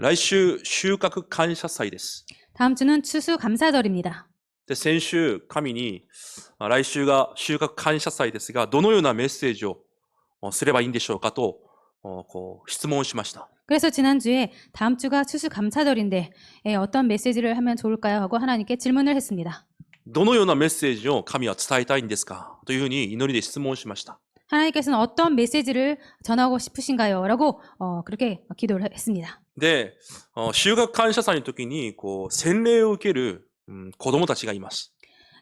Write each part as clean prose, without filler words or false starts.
来週、収穫感謝祭です。 다음 주는 추수감사절입니다. で、先週、神に、来週が収穫感謝祭ですが、どのようなメッセージをすればいいんでしょうかと、質問しました。 그래서 지난주에 다음 주가 추수감사절인데 어떤 메시지를 하면 좋을까요? 하고 하나님께 질문을 했습니다. どのようなメッセージを神は伝えたいんですかというふうに祈りで質問しました。 하나님께서는 어떤 메시지를 전하고 싶으신가요? 라고 그렇게 기도를 했습니다. で、収穫感謝祭の時に、洗礼を受ける、子供たちがいます。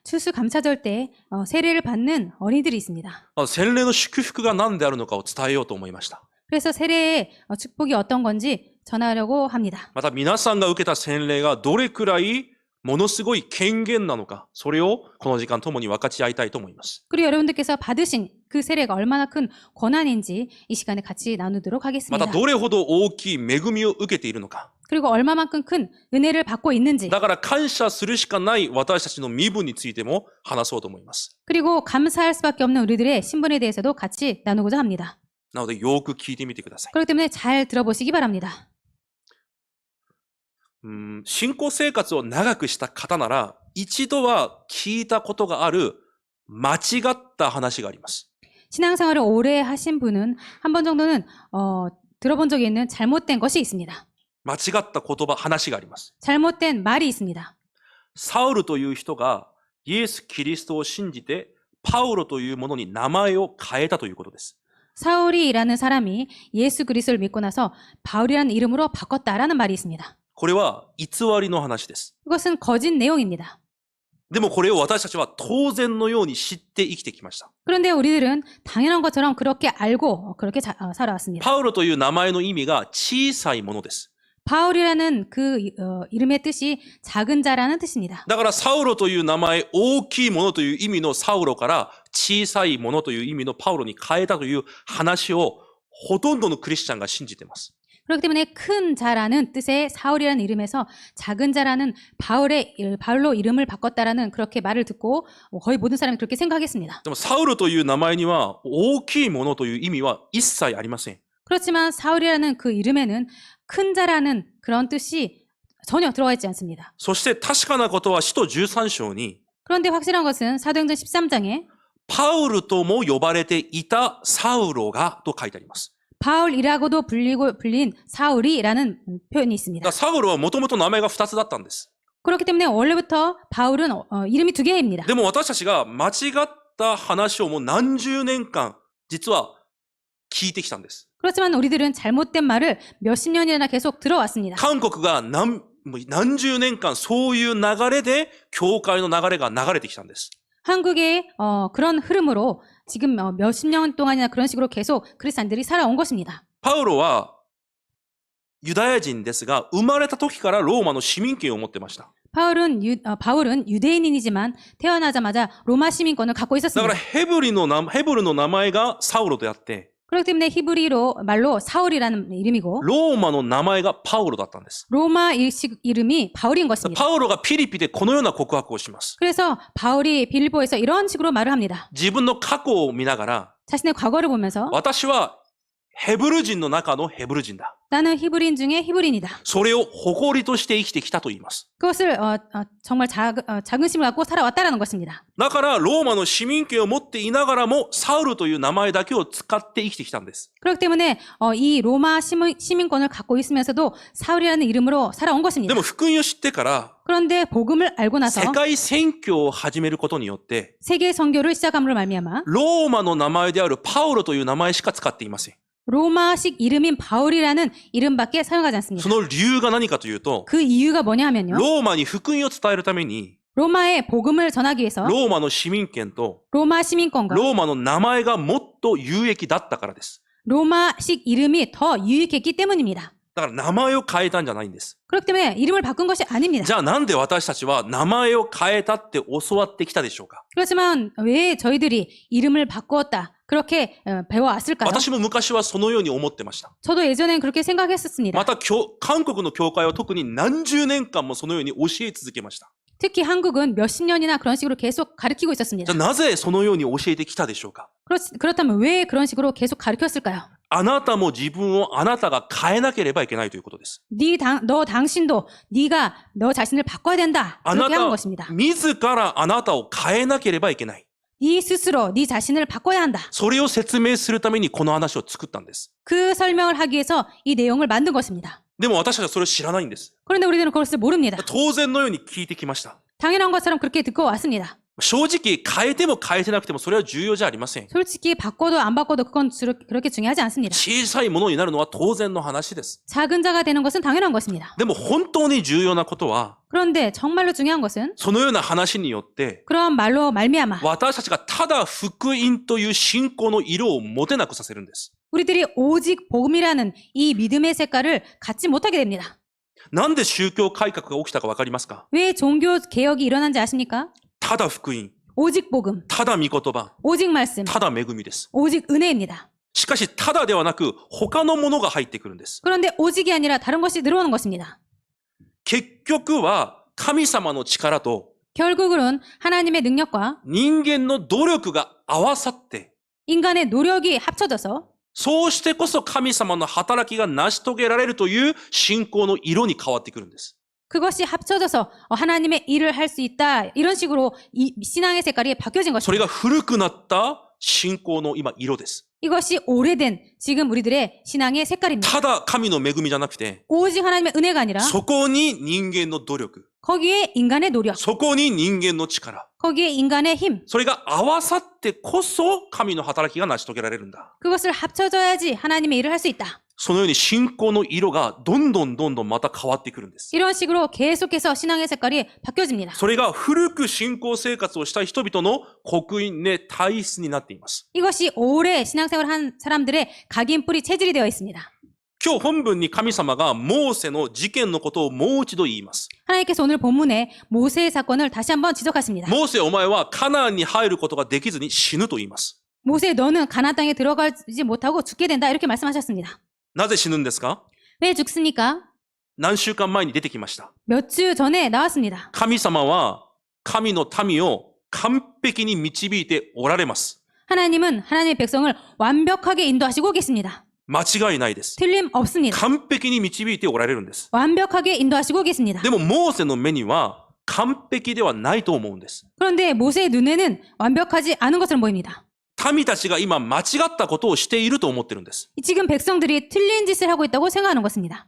추수감사절 때 세례를 받는 어린이들이 있습니다. 洗礼の祝福が何であるのかを伝えようと思いました。 그래서 세례의 축복이 어떤 건지 전하려고 합니다. また皆さんが受けた洗礼がどれくらいものすごい権限なのか、それをこの時間ともに分かち合いたいと思います。 그리고 여러분들께서 받으신 그 세례가 얼마나 큰 권한인지 이 시간에 같이 나누도록 ま 하겠습니다. たどれほど大きい恵みを受けているのか。 그리고 얼마만큼 큰 은혜를 받고 있는지 だから感謝するしかない私たちの身分についても話そうと思います。 그리고 감사할 수밖에 없는 우리들의 신분에 대해서도 같이 나누고자 합니다. なのでよく聞いてみてください。 그렇기 때문에 잘 들어보시기 바랍니다. 信仰生活を長くした方なら一度は聞いたことがある間違った話があります。 신앙생활을 오래 하신 분은 한 번 정도는 들어본 적이 있는 잘못된 것이 있습니다. 間違った言葉、話があります。 잘못된 말이 있습니다. サウルという人がイエス・キリストを信じてパウロというものに名前を変えたということです。 사울이라는 사람이 예수 그리스도를 믿고 나서 바울이라는 이름으로 바꿨다라는 말이 있습니다. これは偽りの話です。 그것은 거짓 내용입니다. でもこれを私たちは当然のように知って生きてきました。 그런데 우리들은 당연한 것처럼 그렇게 알고 그렇게 살아왔습니다. パウロという名前の意味が小さいものです。 바울이라는 그 이름의 뜻이 작은 자라는 뜻입니다. だからサウロという名前、大きいものという意味のサウロから小さいものという意味のパウロに変えたという話をほとんどのクリスチャンが信じています。 그렇기 때문에 큰 자라는 뜻의 사울이라는 이름에서 작은 자라는 바울로 이름을 바꿨다라는 그렇게 말을 듣고 거의 모든 사람이 그렇게 생각했습니다. でもサウロという名前には大きいものという意味は一切ありません。 그렇지만 사울이라는 그 이름에는 큰 자라는 그런 뜻이 전혀 들어가 있지 않습니다. そして確かなことは使徒13章に 그런데 확실한 것은 사도행전 13장에 パウルとも呼ばれていたサウロがと書いてあります。 바울이라고도 불린 사울이라는 표현이 だ 있습니다. からサウロはもともと名前が2つだったんです。 그렇기 때문에 원래부터 바울은 이름이 두 개입니다. でも私たちが間違った話をもう何十年間実は聞いてきたんです。 그렇지만 우리들은 잘못된 말을 몇십 년이나 계속 들어왔습니다. 韓国が何十年間そういう流れで教会の流れが流れてきたんです。 한국의 그런 흐름으로 지금 몇십 년 동안이나 그런 식으로 계속 크리스찬들이 살아온 것입니다. パウロはユダヤ人ですが、生まれた時からローマの市民権を持ってました。 바울은 유대인이지만 태어나자마자 로마 시민권을 갖고 だか 있었습니다. らヘブルの名前がサウロであって、 그렇기 때문에 히브리로 말로 사울이라는 이름이고 ローマの名前がパウロだったんです。 로마식 이름이 바울인 것입니다. パウロがピリピでこのような告白をします。 그래서 바울이 빌립보에서 이런 식으로 말을 합니다. 自分の過去を見ながら、 자신의 과거를 보면서 私はヘブル人の中のヘブル人だ。 나는 히브리인 중에 히브리인이다. それを誇りとして生きてきたと言います。 그것을 정말 자긍심을 갖고 살아왔다라는 것입니다. だからローマの市民権を持っていながらもサウルという名前だけを使って生きてきたんです。 그렇기 때문에 이 로마 시민권을 갖고 있으면서도 사울이라는 이름으로 살아온 で 것입니다. も福音を知ってから 그런데 복음을 알고 나서 世界宣教を始めることによって 세계 선교를 시작함으로 말미암아 ローマの名前であるパウロという名前しか使っていません。 로마식 이름인 바울이라는 이름밖에 사용하지 않습니다. その理由が何かというと、 그 이유가 뭐냐 하면요. ローマに福音を伝えるために 로마에 복음을 전하기 위해서 ローマの市民権と 로마 시민권과 ローマの名前がもっと有益だったからです。 로마식 이름이 더 유익했기 때문입니다. だから名前を変えたんじゃないんです。 그렇기 때문에 이름을 바꾼 것이 아닙니다. じゃあなんで私たちは名前を変えたって教わってきたでしょうか。 그렇지만 왜 저희들이 이름을 바꾸었다 그렇게 배워왔을까요? 私も昔はそのように思ってました。 저도 예전엔 그렇게 생각했었습니다. また韓国の教会は特に何十年間もそのように教え続けました。 특히 한국은 몇십 년이나 그런 식으로 계속 가르치고 じゃ 있었습니다. あなぜそのように教えてきたでしょうか。 그렇다면 왜 그런 식으로 계속 가르쳤을까요? あなたも自分をあなたが変えなければいけないということです。 너 당신도 네가 너 자신을 바꿔야 된다. あ 그렇게 な 하는 た 것입니다. 自らあなたを変えなければいけない。 네 스스로 네 자신을 바꿔야 한다. それを説明するためにこの話を作ったんです。 그 설명을 하기 위해서 이 내용을 만든 것입니다. でも私たちはそれを知らないんです。 그런데 우리들은 그것을 모릅니다. 当然のように聞いてきました。 당연한 것처럼 그렇게 듣고 왔습니다. 正直変えても変えてなくてもそれは重要じゃありません。 솔직히 바꿔도 안 바꿔도 그건 그렇게 중요하지 않습니다. 小さいものになるのは当然の話です。 작은 자가 되는 것은 당연한 것입니다. でも本当に重要なことは 그런데 정말로 중요한 것은 そのような話によって 그러한 말로 말미암아 私たちがただ福音という信仰の色を持てなくさせるんです。 우리들이 오직 복음이라는 이 믿음의 색깔을 갖지 못하게 됩니다. なんで宗教改革が起きたかわかりますか？ 왜 종교 개혁이 일어난지 아십니까? ただ福音、 오직 복음, ただ御言葉、 오직 말씀, ただ恵みです。 오직 은혜입니다. しかし、ただではなく他のものが入ってくるんです。 그런데 오직이 아니라 다른 것이 들어오는 것입니다. 結局は神様の力と 결국은 하나님의 능력과 人間の努力が合わさって、 인간의 노력이 합쳐져서 そうしてこそ神様の働きが成し遂げられるという信仰の色に変わってくるんです。 그것이 합쳐져서 하나님의 일을 할 수 있다. 이런 식으로 이 신앙의 색깔이 바뀌어진 それ 것입니다. が古くなった信仰の今色です。 이것이 오래된 지금 우리들의 신앙의 색깔입니다. ただ神の恵みじゃなくて、 오직 하나님의 은혜가 아니라 そこに人間の努力、 거기에 인간의 노력, そこに人間の力、 거기에 인간의 힘, それが合わさってこそ神の働きが成し遂げられるんだ。 그것을 합쳐져야지 하나님의 일을 할 수 있다. そのように信仰の色がどんどんまた変わってくるんです。 이런 식으로 계속해서 신앙의 색깔이 바뀌어집니다. それが古く信仰生活をした人々の刻印で体質になっています。 이것이 오래 신앙생활을 한 사람들의 각인 뿌리 체질이 되어 있습니다. 今日本文に神様がモーセの事件のことをもう一度言います。 하나님께서 오늘 본문에 모세의 사건을 다시 한번 지적하십니다. モーセお前はカナンに入ることができずに死ぬと言います。 모세 너는 가나안 땅에 들어가지 못하고 죽게 된다 이렇게 말씀하셨습니다. なぜ死ぬんですか？ 왜 죽습니까? 何週間前に出てきました。 몇 주 전에 나왔습니다. 神様は神の民を完璧に導いておられます。 하나님은 하나님의 백성을 완벽하게 인도하시고 계십니다. 間違いないです。 틀림없습니다. 完璧に導いておられるんです。 완벽하게 인도하시고 계십니다. でもモーセの目には完璧ではないと思うんです。 그런데 모세의 눈에는 완벽하지 않은 것처럼 보입니다. 民たちが今間違ったことをしていると思ってるんです。 지금 백성들이 틀린 짓을 하고 있다고 생각하는 것입니다.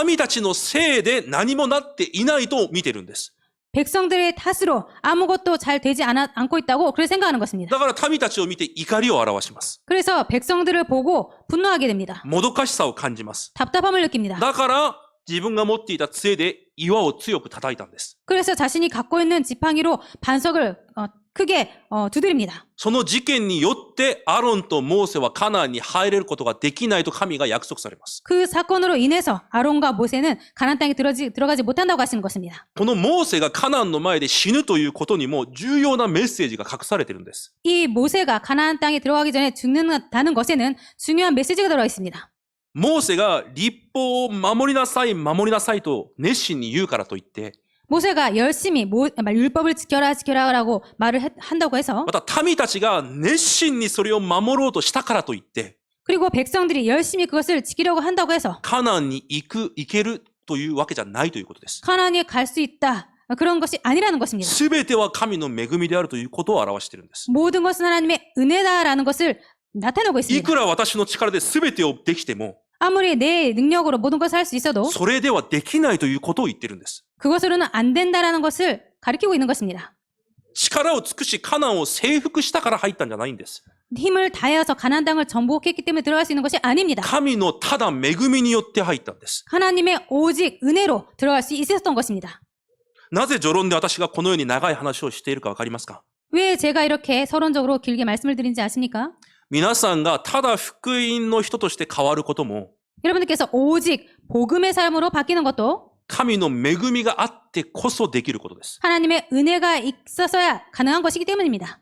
民たちのせいで何もなっていないと見てるんです。 백성들의 탓으로 아무것도 잘 되지 않고 있다고 그렇게 생각하는 것입니다. だから民たちを見て怒りを表します。 그래서 백성들을 보고 분노하게 됩니다. もどかしさを感じます。 답답함을 느낍니다. だから自分が持っていた杖で岩を強く叩いたんです。 그래서 자신이 갖고 있는 지팡이로 반석을 크게 두드립니다. その事件によってアロンとモーセはカナンに入れることができないと神が約束されます。 그 사건으로 인해서 아론과 모세는 가나안 땅에 들어가지 못한다고 하시는 것입니다. このモーセがカナンの前で死ぬということにも重要なメッセージが隠されているんです。 이 모세가 가나안 땅에 들어가기 전에 죽는다는 것에는 중요한 메시지가 들어 있습니다. モーセが律法を守りなさいと熱心に言うからといって、 모세가 열심히 율법을 지켜라라고 말을 한다고 해서 また民たちが熱心にそれを守ろうとしたからといって、 그리고 백성들이 열심히 그것을 지키려고 한다고 해서 カナンに行けるというわけじゃないということです。 가나안에 갈 수 있다. 그런 것이 아니라는 것입니다. すべては神の恵みであるということを表しているんです。 모든 것은 하나님의 은혜다라는 것을 나타내고 い 있습니다. くら私の力で全てをできても、 아무리 내 능력으로 모든 것을 할 수 있어도 それではできないということを言ってるんです。 그것으로는 안 된다라는 것을 가리키고 있는 것입니다. 力を尽くしカナンを征服したから入ったんじゃないんです。 힘을 다해서 가나안 땅을 정복했기 때문에 들어갈 수 있는 것이 아닙니다. 神のただ恵みによって入ったんです。 하나님의 오직 은혜로 들어갈 수 있었던 것입니다. なぜ序論で私がこのように長い話をしているかわかりますか？ 왜 제가 이렇게 서론적으로 길게 말씀을 드린지 아십니까? 皆さんがただ福音の人として変わることも、 여러분들께서 오직 복음의 삶으로 바뀌는 것도 神の恵みがあってこそできることです。 하나님의 은혜가 있어서야 가능한 것이기 때문입니다.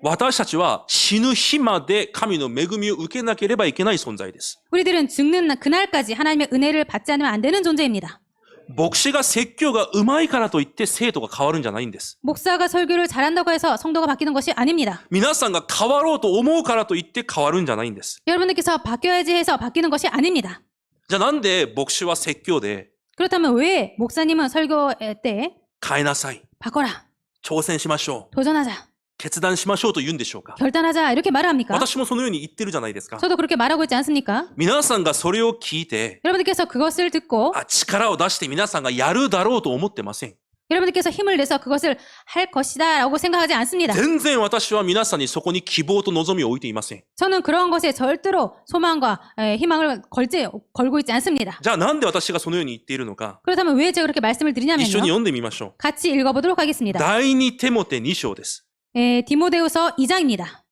私たちは死ぬ日まで神の恵みを受けなければいけない存在です。 우리들은 죽는 그날까지 하나님의 은혜를 받지 않으면 안 되는 존재입니다. 牧師が説教が上手いからといって生徒が変わるんじゃないんです。 목사가 설교를 잘한다고 해서 성도가 바뀌는 것이 아닙니다. 皆さんが変わろうと思うからといって変わるんじゃないんです。 여러분들께서 바뀌어야지 해서 바뀌는 것이 아닙니다. じゃあなんで牧師は説教で 그렇다면 왜 목사님은 설교 때 変えなさい、 바꿔라, 挑戦しましょう、 도전하자, 決断しましょうと言うんでしょうか。 결단하자 이렇게 말을 합니까? 私もそのように言ってるじゃないですか。 저도 그렇게 말하고 있지 않습니까? 皆さんがそれを聞いて、 여러분들께서 그것을 듣고 力を出して皆さんがやるだろうと思ってません。 여러분들께서 힘을 내서 그것을 할 것이다 라고 생각하지 않습니다. 全然私は皆さんにそこに希望と望みを置いていません。 저는 그런 것에 절대로 소망과 희망을 걸고 있지 않습니다. じゃあなんで私がそのように言っているのか、 그렇다면 왜 제가 그렇게 말씀을 一緒に 드리냐면요. 読んでみましょう。 같이 읽어보도록 하겠습니다. 第2テモテ2章です。 디모데후서 2장입니다.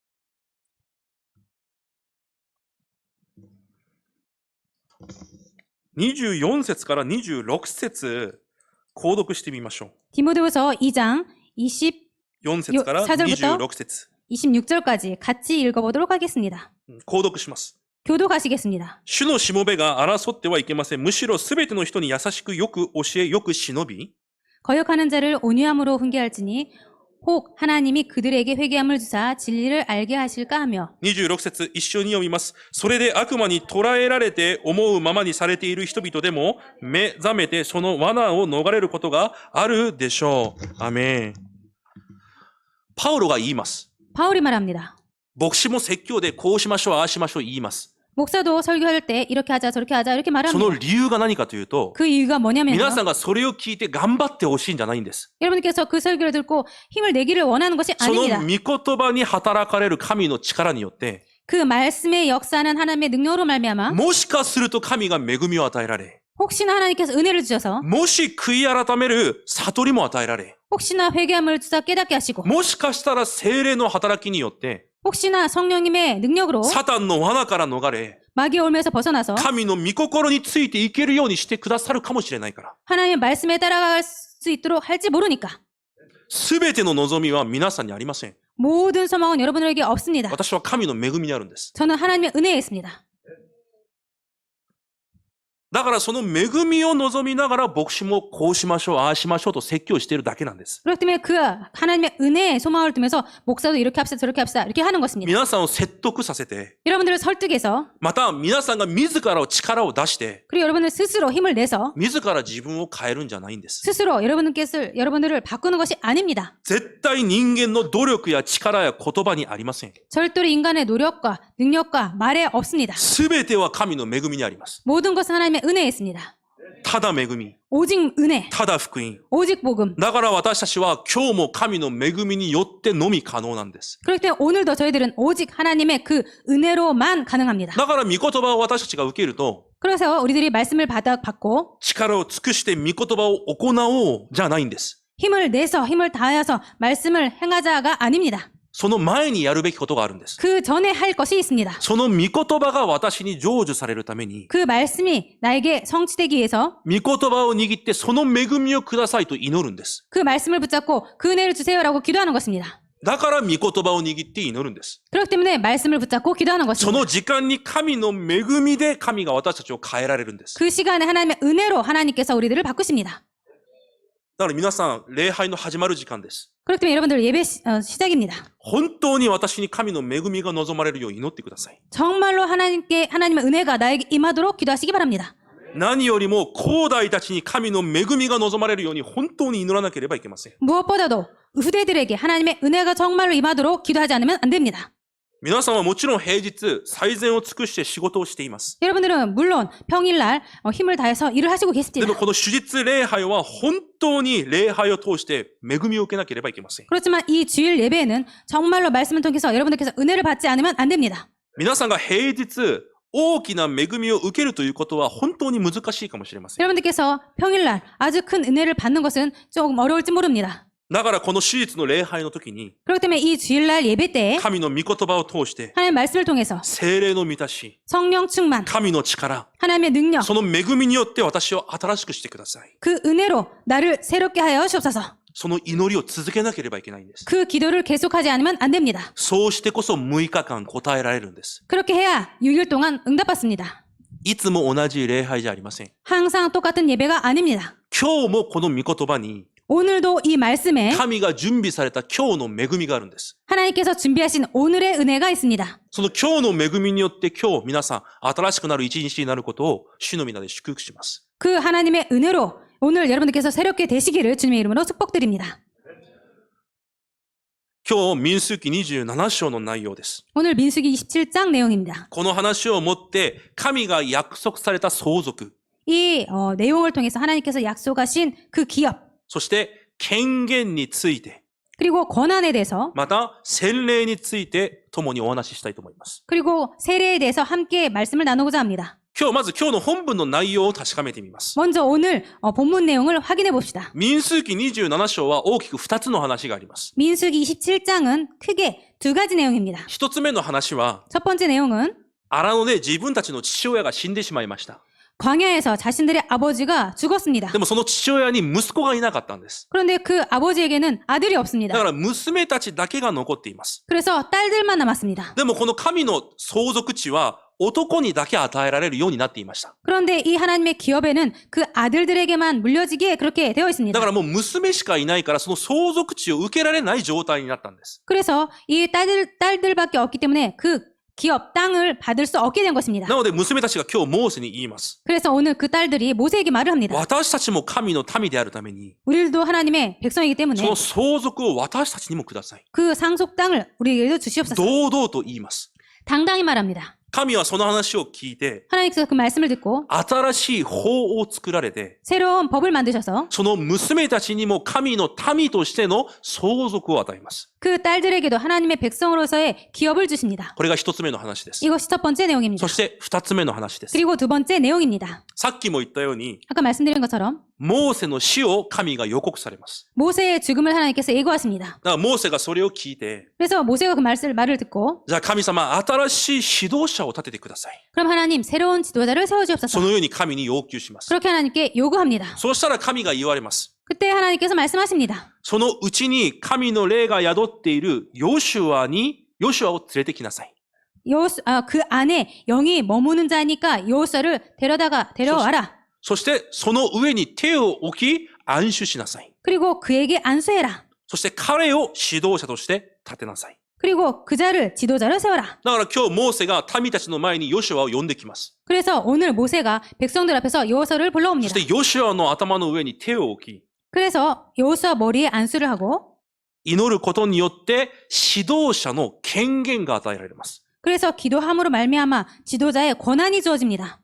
24節から26節購読してみましょう。 디모데후서 2장 4節から26節 26절까지 같이 읽어보도록 하겠습니다. 購読します。 교독하시겠습니다. 主のしもべが争ってはいけません。むしろすべての人に優しくよく教え、よく忍び、 거역하는 자를 온유함으로 훈계할지니 혹 하나님이 그들에게 회개함을 주사 진리를 알게 하실까 하며 26節一緒に読みます。それで悪魔に捕らえられて思うままにされている人々でも目覚めてその罠を逃れることがあるでしょう。アメン。パウロが言います。 바울이 말합니다. 牧師も説教でこうしましょう、ああしましょう言います。 목사도 설교할 때 이렇게 하자 저렇게 하자 이렇게 そ 말합니다. の理由が何かというと、 그 이유가 뭐냐면요. 皆さんがそれを聞いて頑張ってほしいんじゃないんです。 여러분께서 그 설교를 듣고 힘을 내기를 원하는 것이 その 아닙니다. 御言葉に働かれる神の力によって、 그 말씀의 역사는 하나님의 능력으로 말미암아 もしかすると神が恵みを与えられ、 혹시나 하나님께서 은혜를 주셔서 もし悔い改める悟りも与えられ、 혹시나 회개함을 주사 깨닫게 하시고 もしかしたら聖霊の働きによって、 혹시나 성령님의 능력으로 サタンの罠から逃れ、 마귀의 올매에서 벗어나서 神の御心についていけるようにしてくださるかもしれないから。 하나님의 말씀에 따라갈 수 있도록 할지 모르니까 すべての望みは皆さんにありません。 모든 소망은 여러분들에게 없습니다. 私は神の恵みにあるんです。 저는 하나님의 은혜에 있습니다. だからその恵みを望みながら牧師もこうしましょう、ああしましょうと説教しているだけなんです。 그렇기 때문에 그 하나님의 은혜에 소망을 두면서 목사도 이렇게 합시다 저렇게 합시다 이렇게 하는 것입니다. 皆さんを説得させて、 여러분들을 설득해서 また皆さんが自ら力を出して、 그리고 여러분들 스스로 힘을 내서 自ら自分を変えるんじゃないんです。 스스로 여러분들을 바꾸는 것이 아닙니다. 絶対人間の努力や力や言葉にありません。 절대로 인간의 노력과 능력과 말에 없습니다. すべては神の恵みにあります。 모든 것은 하나님의 은혜에 있습니다. ただ恵み、 오직 은혜, ただ福音。 오직 복음. だから私たちは今日も神の恵みによってのみ可能なんです。 그렇기 때문에 오늘도 저희들은 오직 하나님의 그 은혜로만 가능합니다. だから御言葉を私たちが受けると、 그래서 우리들이 말씀을 받고 力を尽くして御言葉を行おうじゃないんです。 힘을 내서 힘을 다하여서 말씀을 행하자가 아닙니다. その前にやるべきことがあるんです。 그 전에 할 것이 있습니다. その御言葉が私に成就されるために、 그 말씀이 나에게 성취되기 위해서 御言葉を握ってその恵みをくださいと祈るんです。 그 말씀을 붙잡고 그 은혜를 주세요라고 기도하는 것입니다. だから御言葉を握って祈るんです。 그렇기 때문에 말씀을 붙잡고 기도하는 そ 것입니다. の時間に神の恵みで神が私たちを変えられるんです。 그 시간에 하나님의 은혜로 하나님께서 우리들을 바꾸십니다. だから皆さん、礼拝の始まる時間です。 그렇기 때문에 여러분들 예배 시작입니다. 本当に私に神の恵みが望まれるよう祈ってください。 정말로 하나님의 은혜가 나에게 임하도록 기도하시기 바랍니다. 何よりも、後代たちに神の恵みが望まれるように本当に祈らなければいけません。 무엇보다도 후대들에게 하나님의 은혜가 정말로 임하도록 기도하지 않으면 안 됩니다. 皆さんはもちろん平日、最善を尽くして仕事をしています。 여러분들은 물론 평일날 힘을 다해서 일을 하시고 で 계십니다. もこの主日礼拝は本当に礼拝を通して恵みを受けなければいけません。 그렇지만 이 주일 예배에는 정말로 말씀을 통해서 여러분들께서 은혜를 받지 않으면 안 됩니다. 皆さんが平日、大きな恵みを受けるということは本当に難しいかもしれません。 여러분들께서 평일날 아주 큰 은혜를 받는 것은 조금 어려울지 모릅니다. だからこの手術の礼拝の時に 그렇기 때문에 이 주일날 예배 때에 神の御言葉を通して 하나님의 말씀을 통해서 聖霊の満たし、 성령 충만, 神の力、 하나님의 능력, その恵みによって私を新しくしてください。 그 은혜로 나를 새롭게 하여 주옵소서. その祈りを続けなければいけないんです。 그 기도를 계속하지 않으면 안 됩니다. そうしてこそ6日間答えられるんです。 그렇게 해야 6일 동안 응답받습니다. いつも同じ礼拝じゃありません。 항상 똑같은 예배가 아닙니다. 今日もこの御言葉に 오늘도 이 말씀에 神が準備された今日の恵みがあるんです。 하나님께서 준비하신 오늘의 은혜가 있습니다. その今日の恵みによって今日皆さん新しくなる一日になることを主の皆で祝福します。 그 하나님의 은혜로 오늘 여러분들께서 새롭게 되시기를 주님의 이름으로 축복드립니다. 今日民数記27章の内容です。 오늘 민수기 27장 내용입니다. この話をもって神が約束された相続、 이 내용을 통해서 하나님께서 약속하신 그 기업 そして権限について、 그리고 권한에 대해서 また洗礼について共にお話ししたいと思います。 그리고 세례에 대해서 함께 말씀을 나누고자 합니다. まず今日の本文の内容を確かめてみます。 먼저 오늘 본문 내용을 확인해 봅시다. 民数記27章は大きく2つの話があります。 민수기 27장은 크게 두 가지 내용입니다. 一つ目の話は、 첫 번째 내용은 荒野で自分たちの父親が死んでしまいました。 광야에서 자신들의 아버지가 죽었습니다. でもその父親に息子がいなかったんです。 그런데 그 아버지에게는 아들이 だ 없습니다. から娘たちだけが残っています。 그래서 딸들만 남았습니다. でもこの神の相続地は男にだけ与えられるようになっていました。 그런데 이 하나님의 기업에는 그 아들들에게만 물려지게 그렇게 되어 だ 있습니다. からもう娘しかいないからその相続地を受けられない状態になったんです。 그래서 이 딸들밖에 없기 때문에 그 기업 땅을 받을 수 없게 된 것입니다. なので娘たちが今日モーセに言います。 그래서 오늘 그 딸들이 모세에게 말을 합니다. 私たちも神の民であるために、 우리들도 하나님의 백성이기 そ 때문에 の相続を私たちにもください。 그 상속 땅을 우리에게도 주시옵소서. 堂々と言います。 당당히 말합니다. 神はその話を聞いて、 하나님께서 그 말씀을 듣고 新しい法を作られて、 새로운 법을 만드셔서 その娘たちにも神の民としての相続を与えます。 그 딸들에게도 하나님의 백성으로서의 기업을 주십니다. これが一つ目の話です。 이것이 첫 번째 내용입니다. そして二つ目の話です。 그리고 두 번째 내용입니다. さっきも言ったように、 아까 말씀드린 것처럼 モーセの死を神が予告されます。 모세의 죽음을 하나님께서 예고하십니다. だからモーセがそれを聞いて、 그래서 모세가 그 말을 듣고 じゃあ神様、新しい指導者を立ててください。 그럼 하나님 새로운 지도자를 そ 세워주옵소서. のように神に要求します。 그렇게 하나님께 요구합니다. そうしたら神が言われます。 그때 하나님께서 말씀하십니다. そのうちに神の霊が宿っているヨシュアを連れてきなさい。 그 안에 영이 머무는 자니까 여호수아를 데려와라. そしてその上に手を置き安守しなさい。 그리고 그에게 안수해라. そして彼を指導者として立てなさい。 그리고 그 자를 지도자로 세워라. だから今日モーセが民たちの前にヨシュアを呼んできます。 그래서 오늘 모세가 백성들 앞에서 여호수아를 そ 불러옵니다. してヨシュアの頭の上に手を置き、 그래서 여호수아 머리에 안수를 하고 祈ることによって指導者の権限が与えられます。 그래서 기도함으로 말미암아 지도자의 권한이 주어집니다.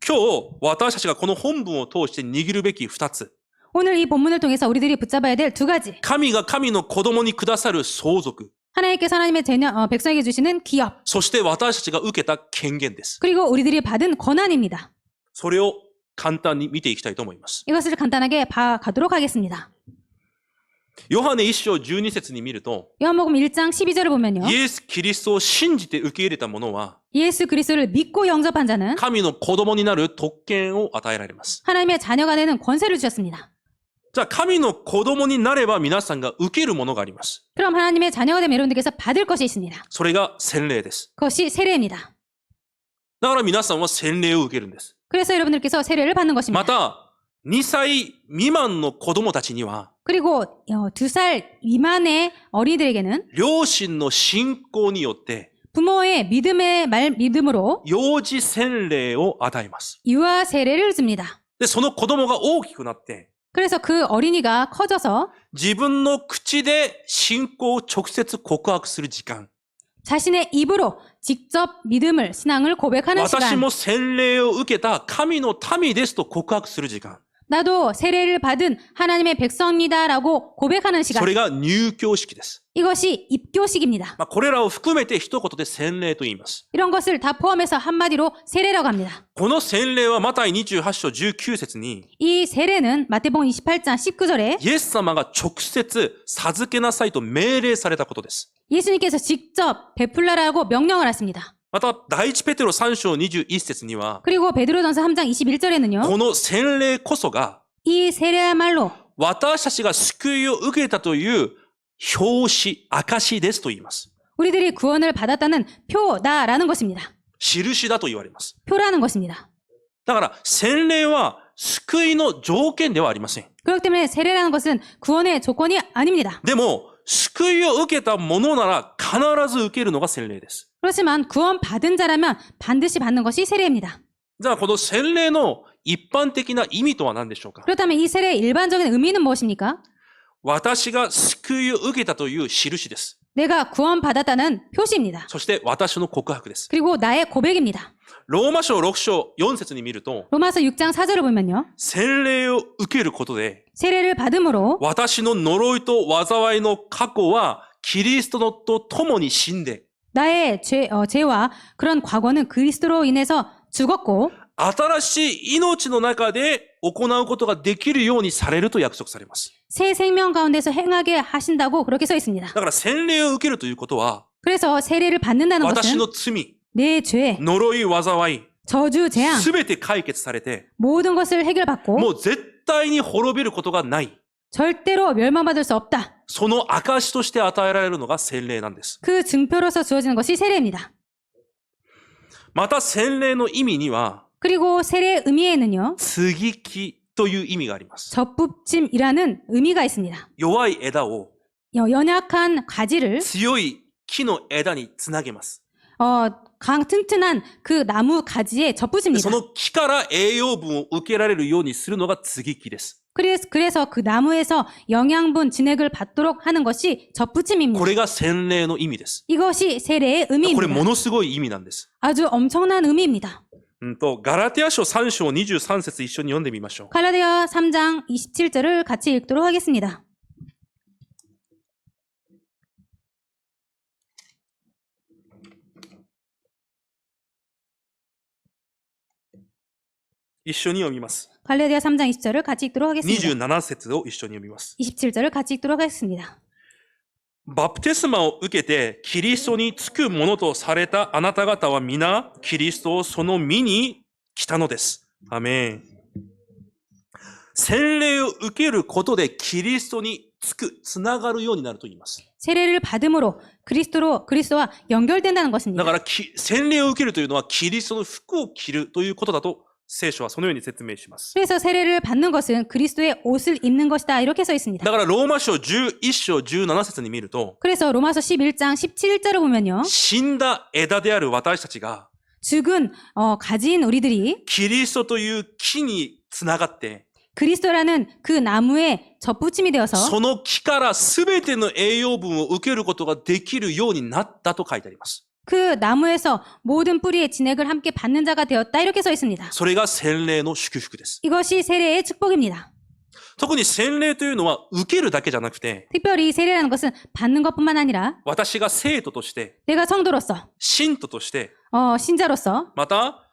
今日私たちがこの本文を通して握るべき二つ。 오늘 이 본문을 통해서 우리들이 붙잡아야 될 두 가지. 神が神の子供にくださる相続。 하나님께서 하나님의 백성에게 주시는 기업. そして私たちが受けた権限です。 그리고 우리들이 받은 권한입니다. それを簡単に見ていきたいと思います。 이것을 간단하게 봐가도록 하겠습니다. ヨハネ1章12節に見ると、 요한복음 1장 12절을 보면요. イエス・キリストを信じて受け入れた者は、 예수 그리스도를 믿고 영접한 자는 神の子供になる特権を与えられます。 하나님의 자녀가 되는 권세를 주셨습니다. じゃあ神の子供になれば皆さんが受けるものがあります。 그럼 하나님의 자녀가 되면 여러분들께서 받을 것이 있습니다. それが洗礼です。 그것이 세례입니다. だから皆さんは洗礼を受けるんです。 그래서 여러분들께서 세례를 받는 ま 것입니다. た、2歳未満の子供たちには、 그리고 2살 미만의 어린이들에게는 両親の信仰によって、 부모의 믿음으로 幼児洗礼を与えます。 유아 세례를 줍니다. で、その子供が大きくなって、 그래서 그 어린이가 커져서 自分の口で信仰を直接告白する時間。 자신의 입으로 직접 믿음을, 신앙을 고백하는 私 시간. も洗礼を受けた神の民ですと告白する時間。 나도 세례를 받은 하나님의 백성입니다라고 고백하는 そ 시간. れが入教式です。 이것이 입교식입니다. これらを含めて一言で洗礼と言います。 이런 것을 다 포함해서 한마디로 세례라고 합니다. この洗礼はマタイ28章19節に 이 세례는 마태복음 28장 19절에 イエス様が直接授けなさいと命令されたことです。 예수님께서 직접 베풀라라고 명령을 하십니다. また第一ペテロ3章21節には 그리고 베드로전서 3장 21절에는요. この洗礼こそが 이 세례야말로 私たちが救いを受けたという表紙、証ですと言います。 우리들이 구원을 받았다는 표다라는 것입니다. 印だと言われます。 표라는 것입니다. だから、洗礼は救いの条件ではありません。 그렇기 때문에 세례라는 것은 구원의 조건이 아닙니다. でも、救いを受けたものなら必ず受けるのが洗礼です。 그렇지만 구원 받은 자라면 반드시 받는 것이 세례입니다. じゃあ、この洗礼の一般的な意味とは何でしょうか？ 그렇다면 이 세례의 일반적인 의미는 무엇입니까? 私が救いを受けたという印です。 내가 구원 받았다는 표시입니다. そして私の告白です。 그리고 나의 고백입니다. ローマ書6章4節に見ると、 로마서 6장 4절을 보면요. 洗礼を受けることで、 세례를 받음으로 私の呪いと災いの過去はキリストと共に死んで、 나의 죄와 그런 과거는 그리스도로 인해서 죽었고 新しい命の中で行うことができるようにされると約束されます。 새 생명 가운데서 행하게 하신다고 그렇게 써 있습니다. だから洗礼を受けるということは、 그래서 세례를 받는다는 私 것은 の罪、 내 죄, 呪い、災い、 저주, 재앙 すべて解決されて、 모든 것을 해결받고 もう絶対に滅びることがない。 절대로 멸망받을 수 없다. その証として与えられるのが洗礼なんです。 그 증표로서 주어지는 것이 세례입니다. また洗礼の意味には、 그리고 세례의 의미에는요. 接ぎ木という意味があります。 접붙임이라는 의미가 있습니다. 弱い枝を 연약한 가지를 強い木の枝につなげます。 튼튼한 그 나무 가지에 で 접붙입니다. その木から栄養分を受けられるようにするのが接ぎ木です。 그래서 그 나무에서 영양분 진액을 받도록 하는 것이 접붙임입니다. これが洗礼の意味です。 이것이 세례의 これ 의미입니다. ものすごい意味なんです。 아주 엄청난 의미입니다. ガラテヤ書3章23節一緒に読んでみましょう。 갈라디아 3장 27절을 같이 읽도록 하겠습니다. 一緒に読みます。 갈라디아 3장 20절을 같이 읽도록 하겠습니다. 27節を一緒に読みます。 27절을 같이 읽도록 하겠습니다. バプテスマを受けてキリストにつくものとされたあなた方は皆キリストをその身に来たのです。アメン。洗礼を受けることでキリストにつながるようになると言います。 세례를 받음으로 그리스도와 연결된다는 だ 것입니다. から洗礼を受けるというのはキリストの服を着るということだと聖書はそのように説明します。 그래서 세례를 받는 것은 그리스도의 옷을 입는 것이다 이렇게 써 있습니다. だからローマ書11章17節に見ると 그래서 로마서 11장 17절을 보면요. 死んだ枝である私たちが 죽은 가지인 우리들이 キリストという木につながって 그리스도라는 그 나무에 접붙임이 되어서 その木からすべての栄養分を受けることができるようになったと書いてあります。 그 나무에서 모든 뿌리의 진액을 함께 받는 자가 되었다 이렇게 써 있습니다. それが洗礼の祝福です。 이것이 세례의 축복입니다. 特に洗礼というのは受けるだけじゃなくて 특별히 세례라는 것은 받는 것뿐만 아니라 私が生徒として 내가 성도로서 信徒として 신자로서 また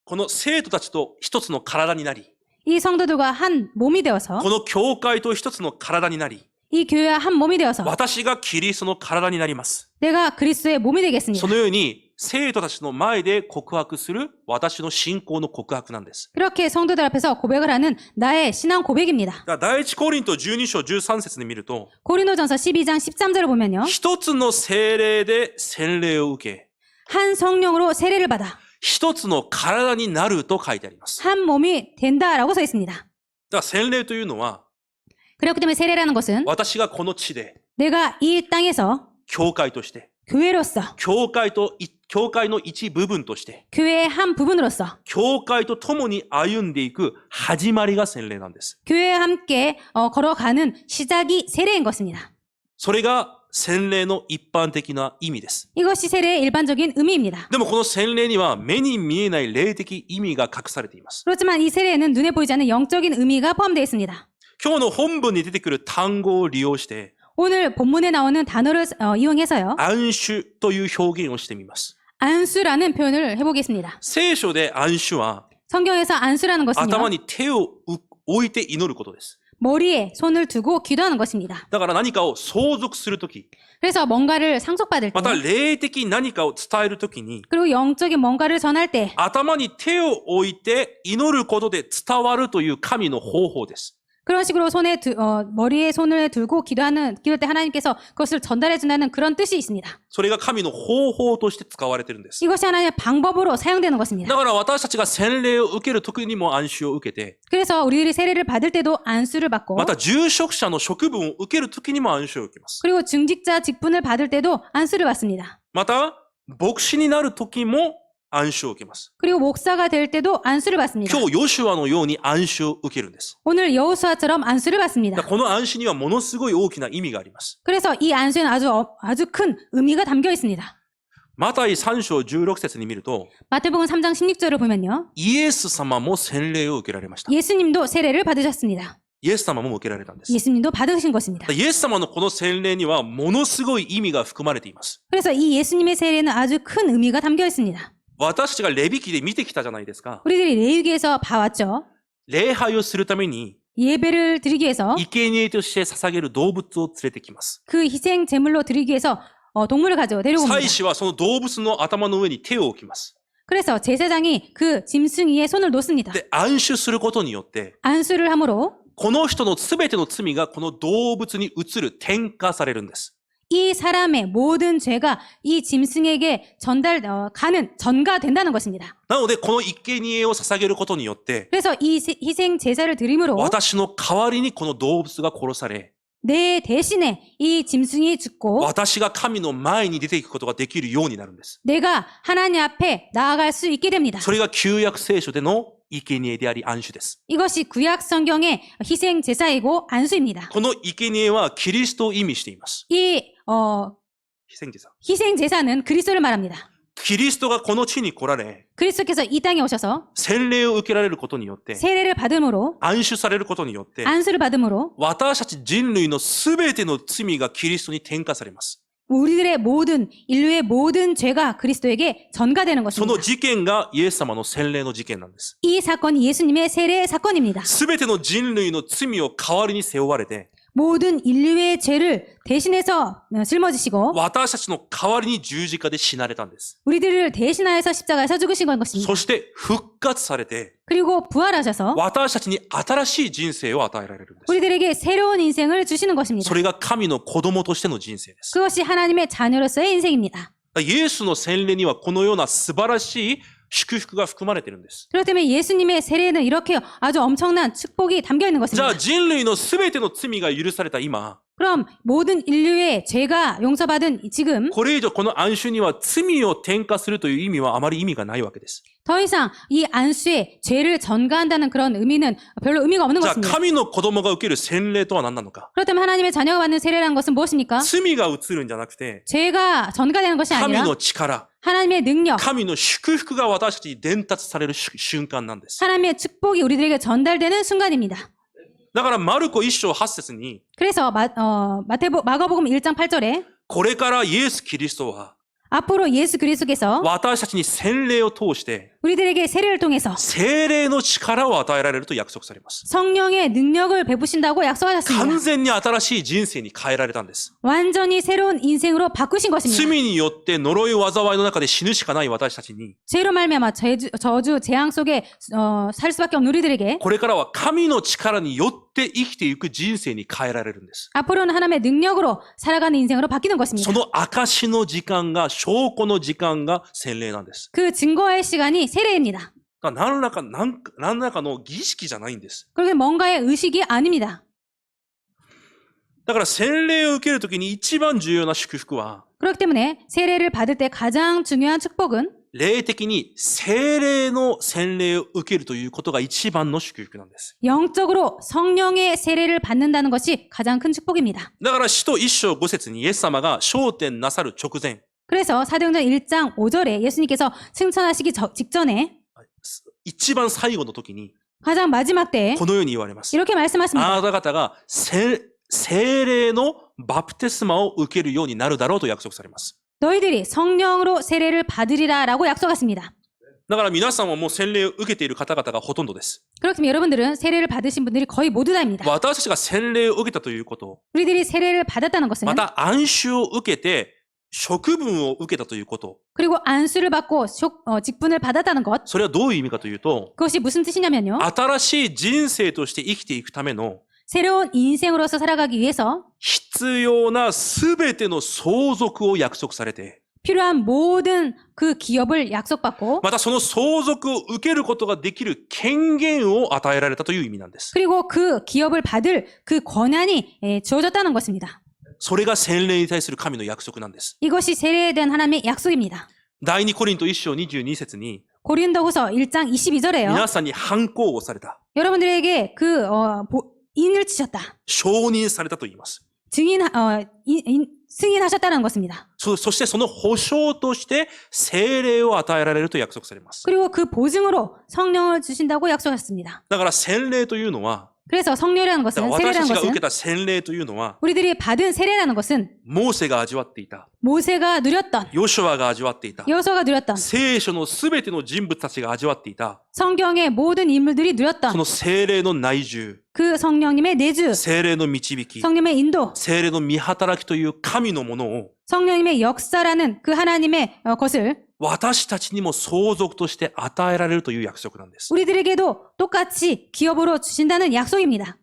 この生徒たちと一つの体になり 이 성도들과 한 몸이 되어서 この教会と一つの体になり 이 교회와 한 몸이 되어서 私がキリストの体になります。 내가 그리스도의 몸이 되겠습니다. そのように生徒たちの前で告白する私の信仰の告白なんです。 그렇게 성도들 앞에서 고백을 하는 나의 신앙 고백입니다. 第一コリント12章13節に見ると 고린도전서 12장 13절을 보면요. 一つの聖霊で洗礼を受け 한 성령으로 세례를 받아 一つの体になると書いてあります。 한 몸이 된다라고 써 있습니다. だから洗礼というのは 그렇기 때문에 세례라는 것은 私がこの地で 내가 이 땅에서 教会として 교회로서 教会の一部分として 교회의 한 부분으로서 教会と共に歩んでいく始まりが洗礼なんです。 교회와 함께 걸어가는 시작이 세례인 것입니다. それが洗礼の一般的な意味です。 이것이 세례의 일반적인 의미입니다. でもこの洗礼には目に見えない霊的意味が隠されています。 그렇지만 이 세례에는 눈에 보이지 않는 영적인 의미가 포함되어 있습니다. 今日の本文に出てくる単語を利用して 오늘 본문에 나오는 단어를 이용해서요. 安守という表現をしてみます。 안수라는 표현을 해보겠습니다. 聖書で安守は 성경에서 안수라는 것은요. 頭に手を置いて祈ることです。 머리에 손을 두고 기도하는 것입니다. だから何かを相続するとき、 그래서 뭔가를 상속받을 때 また霊的何かを伝えるときに、 그리고 영적인 뭔가를 전할 때 頭に手を置いて祈ることで伝わるという神の方法です。 그런 식으로 머리에 손을 들고 기도할 때 하나님께서 그것을 전달해 준다는 그런 뜻이 있습니다. それが神の方法として使われているんです。 이것이 하나님의 방법으로 사용되는 것입니다. だから私たちが洗礼を受ける時にも安心を受けて、 그래서 우리들이 세례를 받을 때도 안수를 받고 また住職者の職分を受ける時にも安心を受けます。 그리고 중직자 직분을 받을 때도 안수를 받습니다. また、牧師になる時も安心を受けます。 그리고 목사가 될 때도 안수를 받습니다. 今日ヨシュアのように安心を受けるんです。 오늘 여호수아처럼 안수를 だ 받습니다. からこの安心にはものすごい大きな意味があります。 그래서 이 안수에는 아주 큰 의미가 담겨 있습니다. マタイ3章16節に見ると、 마태복음 3장 16절을 보면요. イエス様も洗礼を受けられました。 예수님도 세례를 받으셨습니다. イエス様も受けられたんです。 예수님도 받으신 것입니다. イエス様のこの洗礼にはものすごい意味が含まれています。 그래서 이 예수님의 세례는 아주 큰 의미가 담겨 있습니다. 私たちがレビ記で見てきたじゃないですか。 우리들이 레위기에서 봐왔죠. 礼拝をするために 예배를 드리기 위해서 生贄として捧げる動物を連れてきます。 그 희생 제물로 드리기 위해서 동물을 데려옵니다. 祭司はその動物の頭の上に手を置きます。 그래서 제사장이 그 짐승이에 손을 놓습니다. で、安守することによって、 안수를 함으로 この人のすべての罪がこの動物に移る、転化されるんです。 이 사람의 모든 죄가 이 짐승에게 전가된다는 것입니다. なので、この生贄を捧げることによって、 그래서 이 희생 제사를 드림으로 私の代わりにこの動物が殺され、 내 대신에 이 짐승이 죽고 私が神の前に出ていくことができるようになるんです。 내가 하나님 앞에 나아갈 수 있게 됩니다. それが旧約聖書での生贄であり安守です。 이것이 구약 성경의 희생 제사이고 안수입니다. この生贄はキリストを意味しています。 이 非戦제사。 희생 제사는 그리스도를 말합니다. キリストがこの地に来られ、 그리스도께서 이 땅에 오셔서 洗礼を受けられることによって、 세례를 받음으로 安守されることによって、 안수를 받음으로 私たち人類のすべての罪がキリストに転化されます。 우리들의 인류의 모든 죄가 그리스도에게 전가되는 その 것입니다. 事件がイエス様の洗礼の事件なんです。 이 사건이 예수님의 세례 사건입니다. すべての人類の罪を代わりに背負われて、 모든 인류의 죄를 대신해서 짊어지시고 私たちの代わりに十字架で死なれたんです。 우리들을 대신하여서 십자가에서 죽으신 것입니다. そして復活されて、 그리고 부활하셔서 私たちに新しい人生を与えられるんです。 우리들에게 새로운 인생을 주시는 것입니다. それが神の子供としての人生です。 그것이 하나님의 자녀로서의 인생입니다. イエスの洗礼にはこのような素晴らしい祝福が含まれているんです。 그렇기 때문에 예수님의 세례에는 이렇게 아주 엄청난 축복이 담겨 있는 じゃ 것입니다. あ人類のすべての罪が許された今、 그럼 모든 인류의 죄가 용서받은 지금 これ以上この安守には罪を転化するという意味はあまり意味がないわけです。 더 이상 이 안수에 죄를 전가한다는 그런 의미는 별로 의미가 없는 じゃあ 것입니다. 神の子供が受ける洗礼とは何なのか。 그렇다면 하나님의 자녀가 받는 세례라는 것은 무엇입니까? 罪が移るんじゃなくて、 죄가 전가되는 것이 神 아니라 の力、 하나님의 능력, 神の祝福が私たちに伝達される瞬間なんです。 하나님의 축복이 우리들에게 전달되는 순간입니다. だからマルコ1章8節に、 그래서 마가복음 1장 8절에 これからイエス・キリストは 앞으로 예수 그리스도께서 私たちに洗礼を通して 우리들에게 세례를 통해서 聖霊の力を与えられると約束されます。 성령의 능력을 베푸신다고 完 약속하셨습니다. 全に新しい人生に変えられたんです。 완전히 새로운 인생으로 바꾸신 것입니다. 罪によって呪い災いの中で死ぬしかない私たちに、 죄로 말미암아 저주 재앙 속에 살 수밖에 없는 우리들에게 これからは神の力によって生きていく人生に変えられるんです。 앞으로는 하나님의 능력으로 살아가는 인생으로 바뀌는 것입니다. その証の時間が、証拠の時間が洗礼なんです。 그 증거의 시간이 세례입니다. だから何らかの儀式じゃないんです。 그게 뭔가의 의식이 아닙니다. だから洗礼を受けるときに一番重要な祝福は、 그렇기 때문에 세례를 받을 때 가장 중요한 축복은 霊的に聖霊の洗礼を受けるということが一番の祝福なんです。 영적으로 성령의 세례를 받는다는 것이 가장 큰 축복입니다. だから使徒1章5節にイエス様が昇天なさる直前、 그래서 사도행전 1장 5절에 예수님께서 승천하시기 직전에 一番最後の時に 가장 마지막 때에 このように言われます。 이렇게 あ 말씀하십니다. なた方が聖霊のバプテスマを受けるようになるだろうと約束されます。 너희들이 성령으로 세례를 받으리라 라고 약속하십니다. だから皆さんはもう洗礼を受けている方々がほとんどです。 그렇다면 여러분들은 세례를 받으신 분들이 거의 모두 다입니다. 私たちが洗礼を受けたということ、 우리들이 세례를 받았다는 것은 また安守を受けて職分を受けたということ、 그리고 안수를 받고 직분을 받았다는 것 それはどういう意味かというと、 그것이 무슨 뜻이냐면요. 新しい人生として生きていくための 새로운 인생으로서 살아가기 위해서 必要なすべての相続を約束されて、 필요한 모든 그 기업을 약속받고 またその相続を受けることができる権限を与えられたという意味なんです。 그리고 그 기업을 받을 그 권한이 주어졌다는 것입니다. それが洗礼に対する神の約束なんです。 이것이 세례에 대한 하나님의 약속입니다. 第2コリント1章22節に、 고린도후서 1장 22절에요. 皆さんに反抗をされた。 여러분들에게 인을 치셨다. 承認されたと言います。 승인하셨다는 것입니다. そしてその保証として聖霊を与えられると約束されます。 그리고 그 보증으로 성령을 주신다고 약속하셨습니다. だから洗礼というのは、 그래서 성령이라는 だか 것은 ら私 세례라는 たちが受 것은 けた洗礼というのは、 우리들이 받은 세례라는 것은 モーセが味わっていた、 모세가 누렸던 ヨシュアが味わっていた、 여호수아가 누렸던 聖書のすべての人物たちが味わっていた、 성경의 모든 인물들이 そ 누렸던 の聖霊の内住、 그 성령님의 내주, 聖霊の導き、 성령님의 인도, 聖霊の見働きという神のものを、 성령님의 역사라는 그 하나님의 것을 私たちにも相続として与えられるという約束なんです。 우리들에게도 똑같이 기업으로 주신다는 약속입니다. だか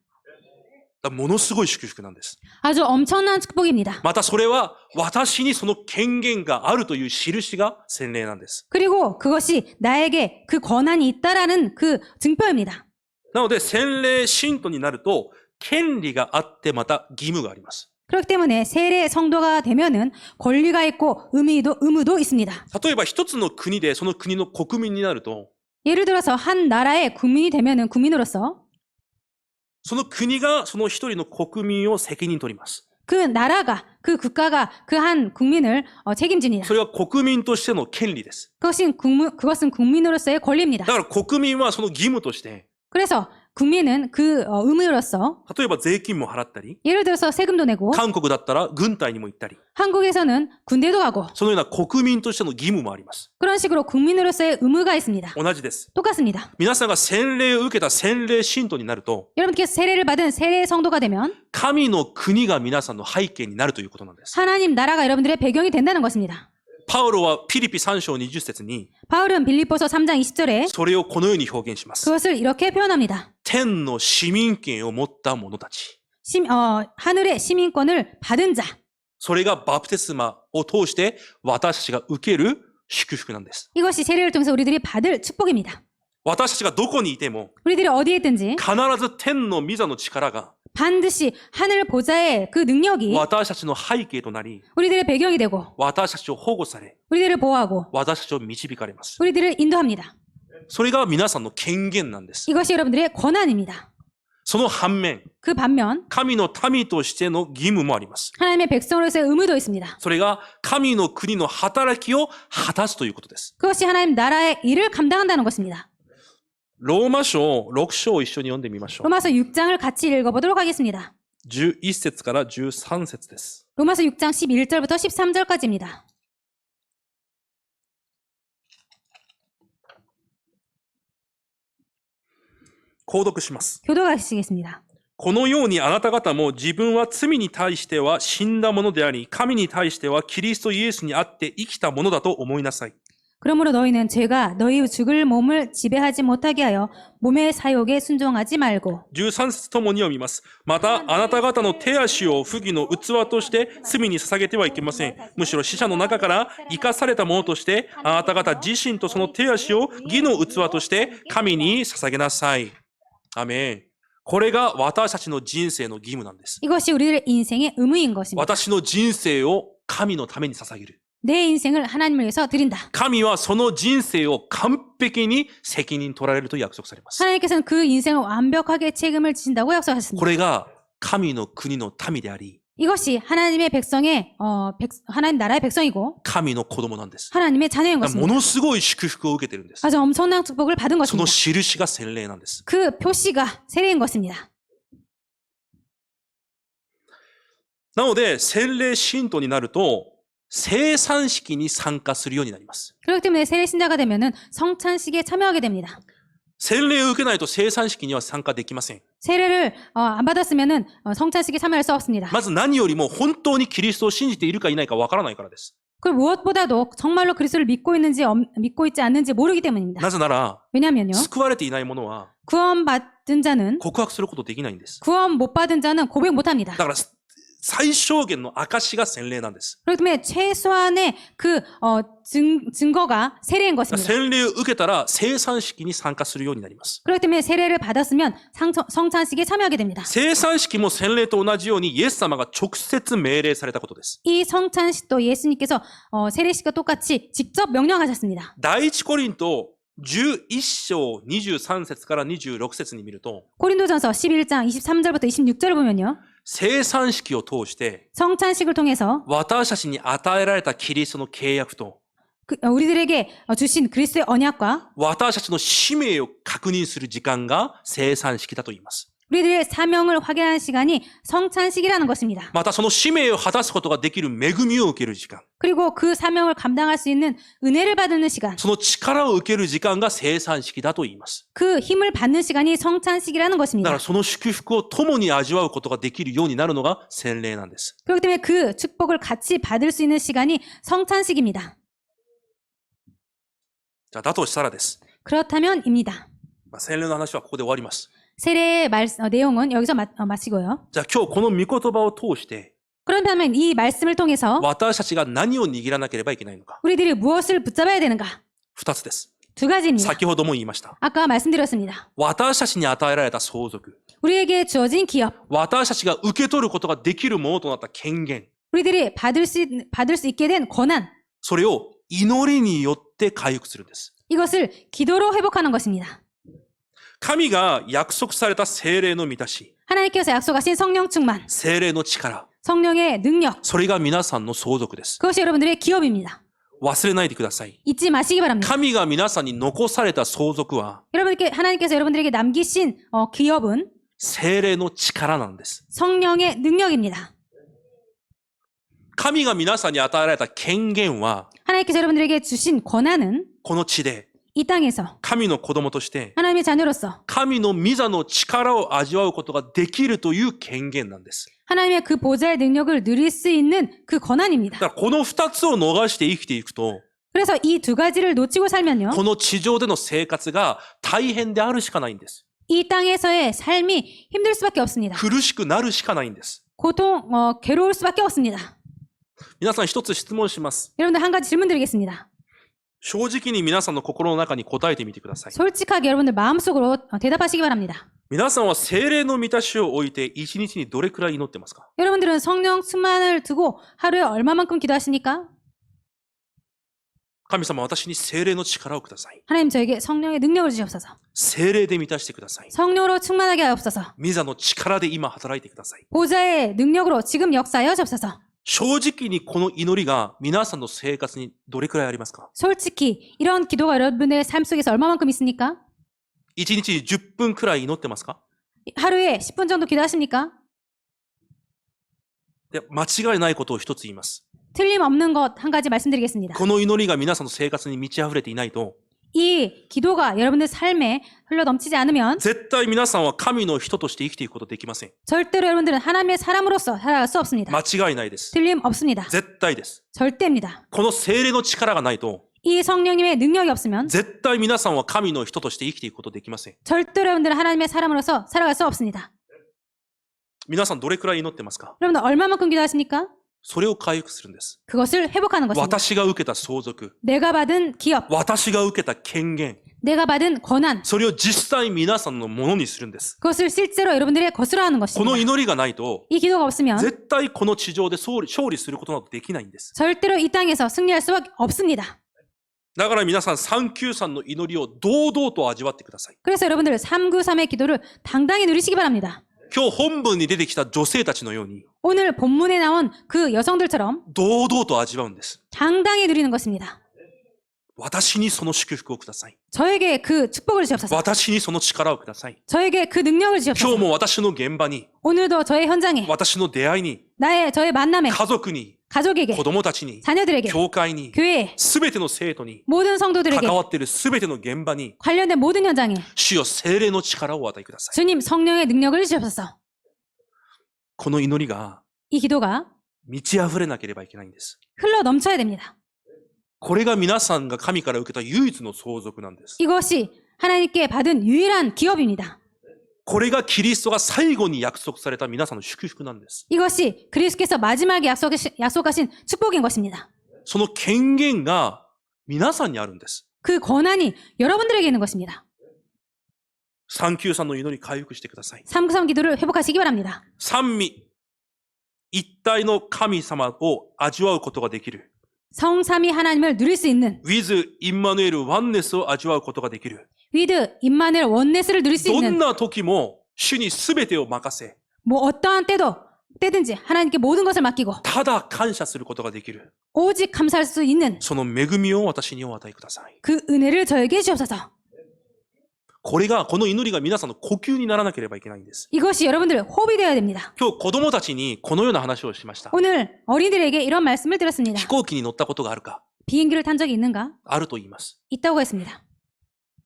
らものすごい祝福なんです。 아주 엄청난 축복입니다. またそれは私にその権限があるという印が洗礼なんです。 그리고 그것이 나에게 그 권한이 있다라는 그 증표입니다. なので洗礼信徒になると権利があってまた義務があります。 그렇기 때문에 세례 성도가 되면은 권리가 있고 의무도 있습니다. 例えば一つの国でその国の国民になると、 예를 들어서 한 나라의 국민이 되면은 국민으로서 その国がその一人の国民を責任取ります。 그 나라가, 그 국가가 그 한 국민을 책임집니다. それは国民としての権利です。 그것은 국민으로서의 권리입니다. だから国民はその義務として、 그래서 국민은 그 의무로서 例えば税金も払ったり、 예를 들어서 세금도 내고 韓国だったら軍隊にも行ったり、 한국에서는 군대도 가고 そのような国民としての義務もあります。 그런 식으로 국민으로서의 의무가 있습니다. 同じです。 똑같습니다. 皆さんが洗礼を受けた洗礼信徒になると、 여러분께서 세례를 받은 세례 성도가 되면 神の国が皆さんの背景になるということなんです。 하나님 나라가 여러분들의 배경이 된다는 것입니다. パウロはピリピ3章20節に 바울은 빌립보서 3장 20절에 それをこのように表現します。 그것을 이렇게 표현합니다. 天の市民権を持った者たち。 하늘의 시민권을 받은 자. それがバプテスマを通して私たちが受ける祝福なんです。 이것이 세례를 통해서 우리들이 받을 축복입니다. 私たちがどこにいても 우리들이 어디에 있든지 必ず天の御座の力が 반드시 하늘 보좌의 그 능력이 私たちの背景となり、 우리들의 배경이 되고 私たちを保護され、 우리들을 보호하고 私たちを導かれます。 우리들을 인도합니다. それが皆さんの権限なんです。 이것이 여러분들의 권한입니다. その反面、 그 반면 神の民としての義務もあります。 하나님의 백성으로서의 의무도 있습니다. それが神の国の働きを果たすということです。 그것이 하나님 나라의 일을 감당한다는 것입니다. ローマ書6章を一緒に読んでみましょう。 로마서 6장을 같이 읽어보도록 하겠습니다. 11節から13節です。 로마서 6장 11절부터 13절까지입니다. 購読します。 교도하시겠습니다. このようにあなた方も自分は罪に対しては死んだものであり、神に対してはキリストイエスにあって生きたものだと思いなさい。 그러므로 너희는 죄가 너희 죽을 몸을 지배하지 못하게 하여 몸의 사욕에 순종하지 말고 13節ともに読みます。また、あなた方の手足を不義の器として罪に捧げてはいけません。むしろ死者の中から生かされたものとして、あなた方自身とその手足を義の器として神に捧げなさい。アメン。これが私たちの人生の義務なんです。 이것이 우리들의 인생의 의무인 것입니다. 私の人生を神のために捧げる。 내 인생을 하나님을 위해서 드린다. 神はその人生を完璧に責任取られると約束されます。 하나님께서는 그 인생을 완벽하게 책임을 지신다고 약속하셨습니다. これが神の国の民であり、 이것이 하나님의 백성의 하나님 나라의 백성이고 神の子供なんです。 하나님의 자녀인 も 것입니다. のすごい祝福を受けてるんです。 아주 엄청난 축복을 받은 その 것입니다. 印が洗礼なんです。 그 표시가 세례인 것입니다. なので、洗礼信徒になると、生産式に参加するようになります。 그렇기 때문에 세례 신자가 되면은 성찬식에 참여하게 됩니다. 洗礼を受けないと生産式には参加できません。 세례를 안 받았으면은 성찬식에 참여할 수 없습니다. まず何よりも本当にキリストを信じているかいないかわからないからです。 그 무엇보다도 정말로 그리스도를 믿고 있는지 믿고 있지 않는지 모르기 때문입니다. なぜなら、 왜냐하면요. 救われていない者は、 구원받은 자는 告白することできないんです。 구원 못 받은 자는 고백 못 합니다. だから、最小限の証が洗礼なんです。 그렇기 때문에 최소한의 증거가 세례인 것입니다. 洗礼を受けたら生産式に参加するようになります。 그렇기 때문에 세례를 받았으면 성찬식에 참여하게 됩니다. 生産式も洗礼と同じようにイエス様が直接命令されたことです。 이 성찬식도 예수님께서 세례식과 똑같이 직접 명령하셨습니다. 第一コリント11章23節から26節に見ると、 고린도전서 11장 23절부터 26절을 보면요. 生産式を通して 성찬식을 통해서 私たちに与えられたキリストの契約と 우리들에게 주신 그리스도의 언약과 私たちの使命を確認する時間が生産式だと言います。 우리들의 사명을 확인하는 시간이 성찬식이라는 것입니다. またその使命を果たすことができる恵みを受ける時間、 그리고 그 사명을 감당할 수 있는 은혜를 받는 시간, その力を受ける時間が生産式だと言います。 그 힘을 받는 시간이 성찬식이라는 だか 것입니다. らその祝福を共に味わうことができるようになるのが洗礼なんです。 그렇기 때문에 그 축복을 같이 받을 수 있는 시간이 성찬식입니다. じゃあだとしたらです。 그렇다면입니다. 洗礼の話はここで終わります。 세례의 내용은 여기서 마치고요. じゃあ今日この御言葉を通して 그렇다면 이 말씀을 통해서 私たちが何を握らなければいけないのか。 우리들이 무엇을 붙잡아야 되는가? 二つです。 두 가지입니다. 先ほども言いました。 아까 말씀드렸습니다. 私たちに与えられた相続。 우리에게 주어진 기업, 私たちが受け取ることができるものとなった権限。 우리들이 받을 수 있게 된 권한, それを祈りによって回復するんです。 이것을 기도로 회복하는 것입니다. 神が約束された聖霊の満たし、 하나님께서 약속하신 성령 충만, 聖霊の力、 성령의 능력, それが皆さんの相続です。 그것이 여러분들의 기업입니다. 忘れないでください。 잊지 마시기 바랍니다. 神が皆さんに残された相続は、 하나님께서 여러분들에게 남기신 기업은 聖霊の力なんです。 성령의 능력입니다. 神が皆さんに与えられた権限は、 하나님께서 여러분들에게 주신 권한은 この地で、 이 땅에서 神の子供として、 하나님의 자녀로서 神の御座の力を味わうことができるという権限なんです。 하나님의 그 보좌의 능력을 누릴 수 있는 그 だ 권한입니다. からこの二つを逃して生きていくと、 그래서 이 두 가지를 놓치고 살면요. この地上での生活が大変であるしかないんです。 이 땅에서의 삶이 힘들 수밖에 없습니다. 苦しくなるしかないんです。 괴로울 수밖에 없습니다. 皆さん一つ質問します。 여러분들 한 가지 질문 드리겠습니다. 正直に皆さんの心の中に答えてみてください。 솔직하게 여러분들 마음속으로 대답하시기 바랍니다. 皆さんは聖霊の満たしを置いて一日にどれくらい祈ってますか？ 여러분들은 성령 충만을 두고 하루에 얼마만큼 기도하십니까? 神様、私に聖霊の力をください。 하나님 저에게 성령의 능력을 주시옵소서. 聖霊で満たしてください。 성령으로 충만하게 하옵소서. 御座の力で今働いてください。 보좌의 능력으로 지금 역사하여 주옵소서. 正直にこの祈りが皆さんの生活にどれくらいありますか？ 솔직히 이런 기도가 여러분들의 삶 속에서 얼마만큼 있습니까? 一日に10分くらい祈ってますか？ 하루에 10분 정도 기도하십니까? で、間違いないことを一つ言います。 틀림없는 것 한 가지 말씀드리겠습니다. この祈りが皆さんの生活に満ち溢れていないと、 이 기도가 여러분들 삶에 흘러넘치지 않으면 絶対皆さんは神の人として生きていくことできません。 절대로 여러분들은 하나님의 사람으로서 살아갈 수 없습니다. 間違いないです。 틀림없습니다. 絶対です。 절대입니다. この聖霊の力がないと、 이 성령님의 능력이 없으면 絶対皆さんは神の人として生きていくことできません。 절대로 여러분들은 하나님의 사람으로서 살아갈 수 없습니다. 皆さんどれくらい祈ってますか？ 여러분들 얼마만큼 기도하십니까? それを回復するんです。 그것을 회복하는 것입니다. 私が受けた相続、 내가 받은 기업, 私が受けた権限、 내가 받은 권한, それを実際皆さんのものにするんです。 그것을 실제로 여러분들의 것으로 하는 この 것입니다. 祈りがないと、 이 기도가 없으면 絶対この地上で勝利することなどできないんです。 절대로 이 땅에서 승리할 수밖에 없습니다. だから皆さん393の祈りを堂々と味わってください。 그래서 여러분들 393의 기도를 당당히 누리시기 바랍니다. 今日本文に出てきた女性たちのように、 오늘 본문에 나온 그 여성들처럼 堂々と味わうんです。 당당히 누리는 것입니다. 私にその祝福をください。 저에게 그 축복을 주시옵소서. 私にその力をください。 저에게 그 능력을 今日 주시옵소서. も私の現場に、 오늘도 저의 현장에 私の出会いに、 저의 만남에 家族に、 가족에게 子供たちに、 자녀들에게 教会に、 교회에 すべての生徒に、 모든 성도들에게 関わっているすべての現場に、 관련된 모든 현장에 主よ聖霊の力をお与えください。 주님 성령의 능력을 주시옵소서. この祈りが 이 기도가 満ち溢れなければいけないんです。 흘러 넘쳐야 됩니다. これが皆さんが神から受けた唯一の相続なんです。 이것이 하나님께 받은 유일한 기업입니다. これがキリストが最後に約束された皆さんの祝福なんです。 이것이 그리스도께서 마지막에 약속하신 축복인 것입니다. その権限が皆さんにあるんです。 그 권한이 여러분들에게 있는 것입니다. 393の祈り回復してください。 393 기도를 회복하시기 바랍니다. 三位一体の神様を味わうことができる。 성삼위 하나님을 누릴 수 있는 with インマヌエルワンネスを味わうことができる。 위드 임마누엘 원네스를 누릴 수 どん 있는 な時も主に全てを任せ、 뭐 어떠한 때든지 하나님께 모든 것을 맡기고 ただ感謝することができる。 오직 감사할 수 있는 その恵みを私にお与えください。 그 은혜를 저에게 주옵소서. この祈りが皆さんの呼吸にならなければいけないんです。 이것이 여러분들의 호흡이 되어야 됩니다. 今日子供たちにこのような話をしました。 오늘 어린이들에게 이런 말씀을 드렸습니다. 飛行機に乗ったことがあるか？ 비행기를 탄 적이 있는가? あると言います。 있다고 했습니다.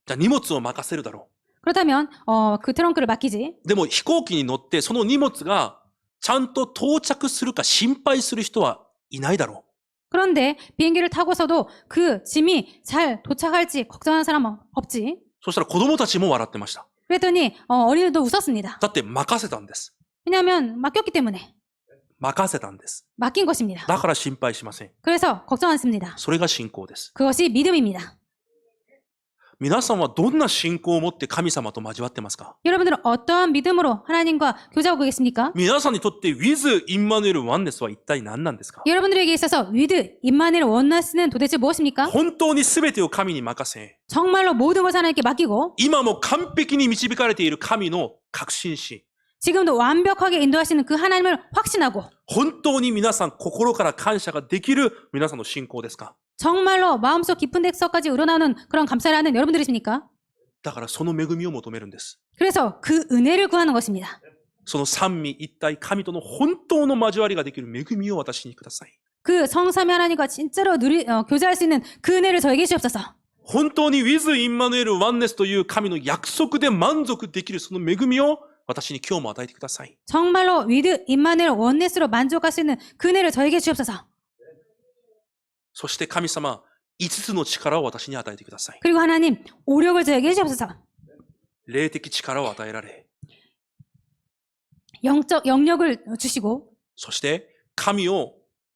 じゃあ荷物を任せるだろ 그렇다면 그 트렁크를 맡기지. う。でも飛行機に乗ってその荷物がちゃんと到着するか心配する人はいないだろ 그런데 비행기를 타고서도 그 짐이 잘 도착할지 걱정하는 사람은 없지. う。そしたら子供たちも笑ってました。 그랬더니 어린이들도 웃었습니다. だって任せたんです。 왜냐하면 맡겼기 때문에 任せたんです。 맡긴 것입니다. だから心配しません。 그래서 걱정 않습니다. それが信仰です。 그것이 믿음입니다. 皆さんはどんな信仰を持って神様と交わってますか？ 여러분들은 어떠한 믿음으로 하나님과 교제하고 계십니까? 皆さんにとって with インマヌエルワンネスは一体何なんですか？ 여러분들에게 있어서 위드 임마누엘 원나스는 도대체 무엇입니까? 本当に全てを神に任せ、 정말로 모든 것을 하나님께 맡기고 今も完璧に導かれている神の確信し、 지금도 완벽하게 인도하시는 그 하나님을 확신하고 本当に皆さん心から感謝ができる皆さんの信仰ですか？ 정말로 마음속 깊은 데서까지 우러나오는 그런 감사를 하는 여러분들이십니까? だからその恵みを求めるんです。 그래서 그 은혜를 구하는 것입니다. その三位一体神との本当の交わりができる恵みを私にください。 그 성삼위 하나님과 진짜로 교제할 수 있는 그 은혜를 저에게 주옵소서. 本当に with インマヌエルワンネスという神の約束で満足できるその恵みを私に今日も与えてください。 정말로 위드 임마누엘 원네스로 만족할 수 있는 그 은혜를 저에게 주옵소서. そして神様、5つの力を私に与えてください。 그리고 하나님 오력을 저에게 주옵소서. 霊的力を与えられ、 영적 영역을 주시고 そして神を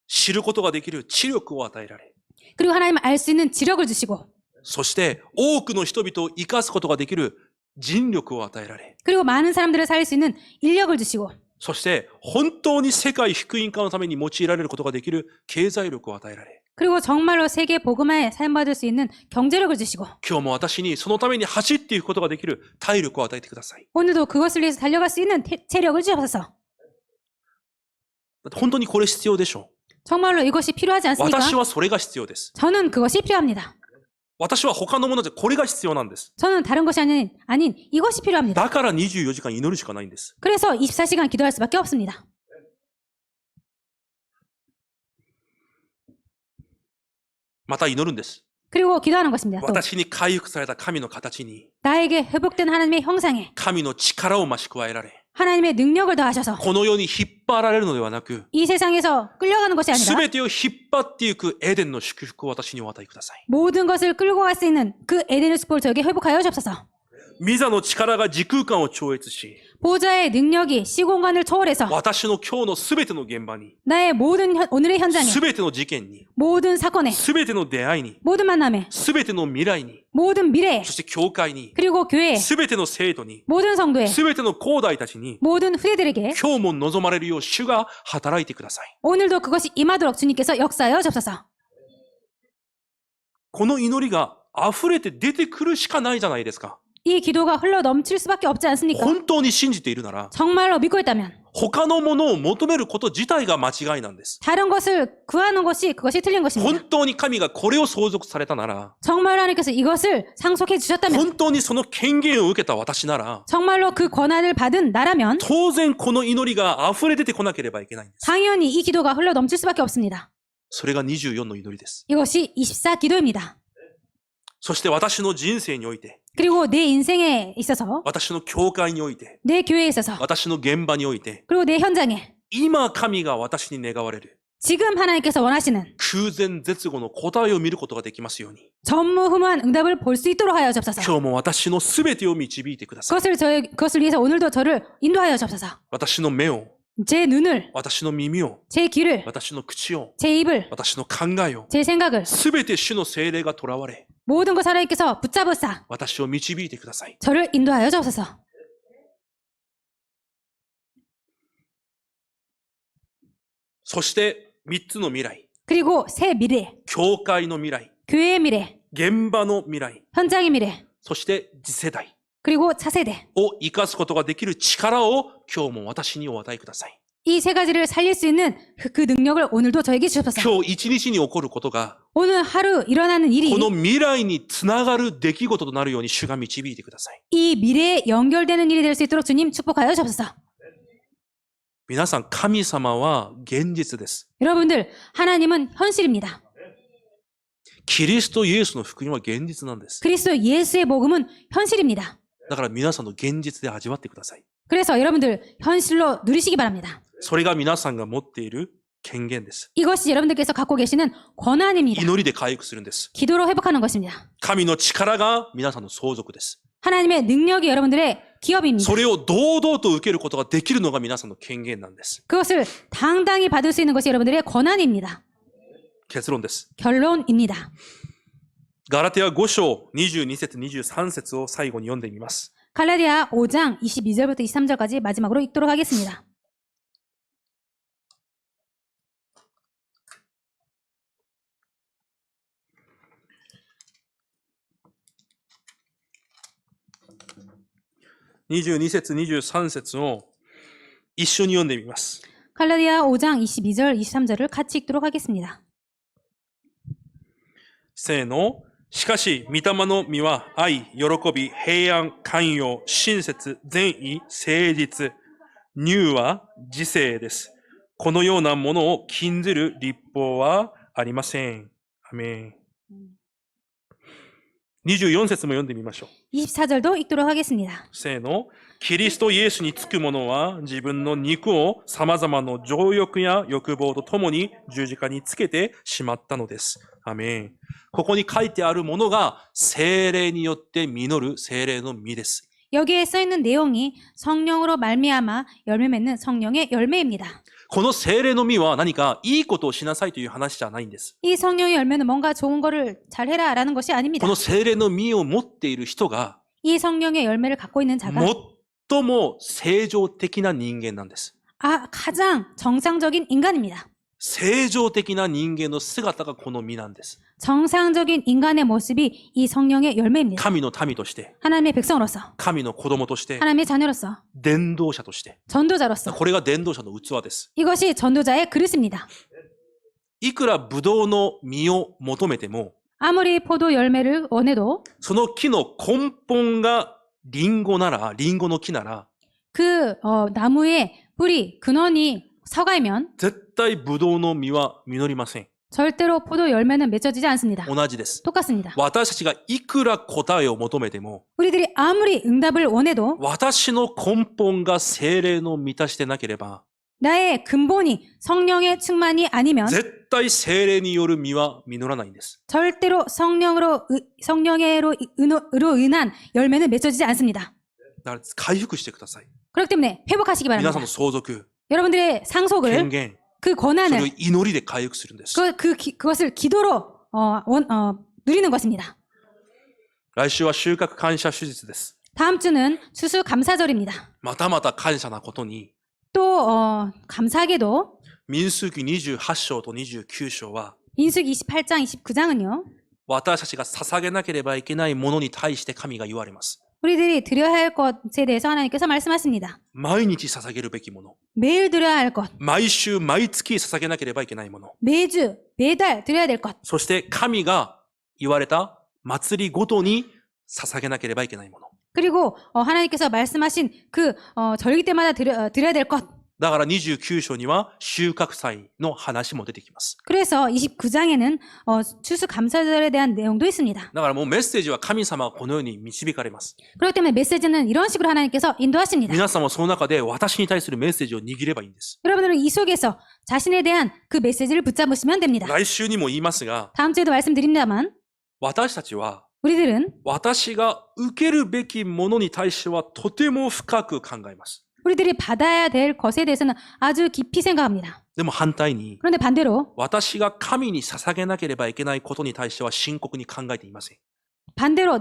知ることができる知力を与えられ、 그리고 하나님을 알 수 있는 지력을 주시고 そして多くの人々を生かすことができる人力を与えられ、 그리고 많은 사람들을 살릴 수 있는 인력을 주시고 そして本当に世界福音化のために用いられることができる経済力を与えられ、 그리고 정말로 세계 복음화에 사용받을 수 있는 경제력을 주시고 今日も私にそのために走っていくことができる体力を与えてください。 오늘도 그것을 위해서 달려갈 수 있는 체력을 주옵소서. だって本当にこれ必要でしょ 정말로 이것이 필요하지 う。 않습니까? 私はそれが必要です。 저는 그것이 필요합니다. 私は他のものじゃこれが必要なんです。 저는 다른 것이 아닌 이것이 필요합니다. だから24時間祈るしかないんです。 그래서 24시간 기도할 수밖에 없습니다. また祈るんです。 그리고 기도하는 것입니다. 또 私に回復された神の形に 나에게 회복된 하나님의 형상에 神の力を増し加えられ、 하나님의 능력을 더하셔서 この世に引っ張られるのではなく、 이 세상에서 끌려가는 것이 아니라 全てを引っ張っていくエデンの祝福を私にお与えください。 모든 것을 끌고 갈 수 있는 그 에덴의 숲을 저에게 회복하여 주옵소서. 御座の力が時空間を超越し、 보좌의 능력이 시공간을 초월해서 私の今日の全ての現場に、 나의 모든 오늘의 현장에 全ての事件に、 모든 사건에 全ての出会いに、 모든 만남에 全ての未来に、 모든 미래에 そして教会に、 그리고 교회에 全ての生徒に、 모든 성도에 全ての兄弟たちに、 모든 후대들에게 今日も望まれるよう主が働いてください。 오늘도 그것이 임하도록 주님께서 역사하여 주옵소서. この祈りが溢れて出てくるしかないじゃないですか。 이 기도가 흘러 넘칠 수밖에 없지 않습니까? 本当に信じているなら、 정말로 믿고 있다면 他のものを求めること自体が間違いなんです。 다른 것을 구하는 것이 그것이 틀린 것입니다. 本当に神がこれを相続されたなら、 정말로 하나님께서 이것을 상속해 주셨다면 本当にその権限を受けた私なら、 정말로 그 권한을 받은 나라면 当然この祈りが溢れ出てこなければいけないんです。 당연히 이 기도가 흘러 넘칠 수밖에 없습니다. それが24の祈りです。 이것이 24 기도입니다. そして私の人生において、 그리고 내 인생에 있어서 私の教会において、 내 교회에 있어서 私の現場において、 그리고 내 현장에 今神が私に願われる。 지금 하나님께서 원하시는 空前絶後の答えを見ることができますように、 전무후무한 응답을 볼 수 있도록 하여 주옵소서. 今日も私のすべてを導いてください。 그것을 위해서 오늘도 저를 인도하여 주옵소서. 私の目を、 제 눈을, 私の耳を、 제 귀를, 私の口を、 제 입을, 私の考えを、 제 생각을 すべて主の聖霊が囚われ、 모든 것 하나님께서 붙잡으사 私を導いてください。 저를 인도하여 주옵소서. そして3つの未来、 그리고 새 미래, 教会の未来、 교회의 미래, 現場の未来、 현장의 미래, そして次世代 그리고 차세대. を生かすことができる力を今日も私にお与えください。 이 세 가지를 살릴 수 있는 그 능력을 오늘도 저에게 주옵소서. 今日一日に起こることが、 오늘 하루 일어나는 일이 この未来につながる出来事となるように主が導いてください。 이 미래에 연결되는 일이 될 수 있도록 주님 축복하여 주옵소서. 皆さん、神様は現実です。 여러분들, 하나님은 현실입니다. キリストイエスの福音は現実なんです。 그리스도 예수의 복음은 현실입니다. だから皆さんの現実で味わってください。 그래서 여러분들 현실로 누리시기 바랍니다. それが皆さんが持っている権限です。 이것이 여러분들께서 갖고 계시는 권한입니다. 祈りで回復するんです。 기도로 회복하는 것입니다. 神の力が皆さんの相続です。 하나님의 능력이 여러분들의 기업입니다. それを堂々と受けることができるのが皆さんの権限なんです。 그것을 당당히 받을 수 있는 것이 여러분들의 권한입니다. 結論です。 결론입니다. ガラテヤ5章22節23節を最後に読んでみます。 갈라디아 5장 22절부터 23절까지 마지막으로 읽도록 하겠습니다. (22節23節を一緒に読んでみます。 갈라디아 5장 22절 23절을 같이 읽도록 하겠습니다. せーの。しかし、御霊の実は愛、喜び、平安、寛容、親切、善意、誠実。乳は自制です。このようなものを禁ずる律法はありません。アメン。24節も読んでみましょう。 24절도 읽도록 하겠습니다. せーの。キリストイエスにつく者は自分の肉を様々な情欲や欲望とともに十字架につけてしまったのです。アメン。ここに書いてあるものが聖霊によって実る聖霊の実です。 여기에 써 있는 내용이 성령으로 말미암아 열매 맺는 성령의 열매입니다. この聖霊の実は何かいいことをしなさいという話じゃないんです。 이 성령의 열매는 뭔가 좋은 거를 잘해라라는 것이 아닙니다. この聖霊の実を持っている人が 이 성령의 열매를 갖고 있는 자가 最も正常的な人間なんです。 가장 정상적인 인간입니다. 正常的な人間の姿がこの実なんです。 정상적인 인간의 모습이 이 성령의 열매입니다. 神の民として、 하나님의 백성으로서, 神の子供として、 하나님의 자녀로서, 伝道者として。 전도자로서 これが伝道者の器です。 이것이 전도자의 그릇입니다. いくらブドウの実を求めても、 아무리 포도 열매를 원해도 その木の根本がリンゴなら、リンゴの木なら、 그 나무의 뿌리, 근원이 사과이면 絶対ブドウの実は実りません。 절대로 포도 열매는 맺어지지 않습니다. 同じです。 똑같습니다. 私たちがいくら答えを求めても、 우리들이 아무리 응답을 원해도 私の根本が聖霊の満たしてなければ、 나의 근본이 성령의 충만이 아니면 絶対聖霊による実は実らないんです。 절대로 성령으로 인한 열매는 맺어지지 않습니다. だから回復してください。 그렇기 때문에 회복하시기 皆 바랍니다. さんの相続、 여러분들의 権 상속을 限、 그 それを 권한을 祈りで回復するんです。 그것을 기도로 누리는 것입니다. 来週は収穫感謝手術です。 다음 주는 추수 감사절입니다. またまた感謝なことに、 또 감사하게도 民数記28章と29章は、 민수기 28장 29장은요. 私たちが捧げなければいけないものに対して神が言われます。 우리들이 드려야 할 것에 대해서 하나님께서 말씀하십니다. 毎日捧げるべきもの。 매일 드려야 할 것, 毎週、毎月捧げなければいけないもの。 매주, 매달 드려야 될 것, そして神が言われた祭りごとに捧げなければいけないもの。 그리고 하나님께서 말씀하신 그 절기 때마다 드려야 될 것, だから29章には収穫祭の話も出てきます。 그래서 29장에는 추수감사절에 대한 내용도 있습니다. だからもうメッセージは神様がこのように導かれます。 그렇기 때문에 메시지는 이런 식으로 하나님께서 인도하십니다. 皆さんもその中で私に対するメッセージを握ればいいんです。 여러분들은 이 속에서 자신에 대한 그 메시지를 붙잡으시면 됩니다. 来週にも言いますが、 다음 주에도 말씀드립니다만 私たちは 우리들은 私が受けるべきものに対してはとても深く考えます。 우리들이 받아야 될 것에 대해서는 아주 깊이 생각합니다. でも反対に 그런데 반대로 私が神に捧げなければいけないことに対しては深刻に考えていません。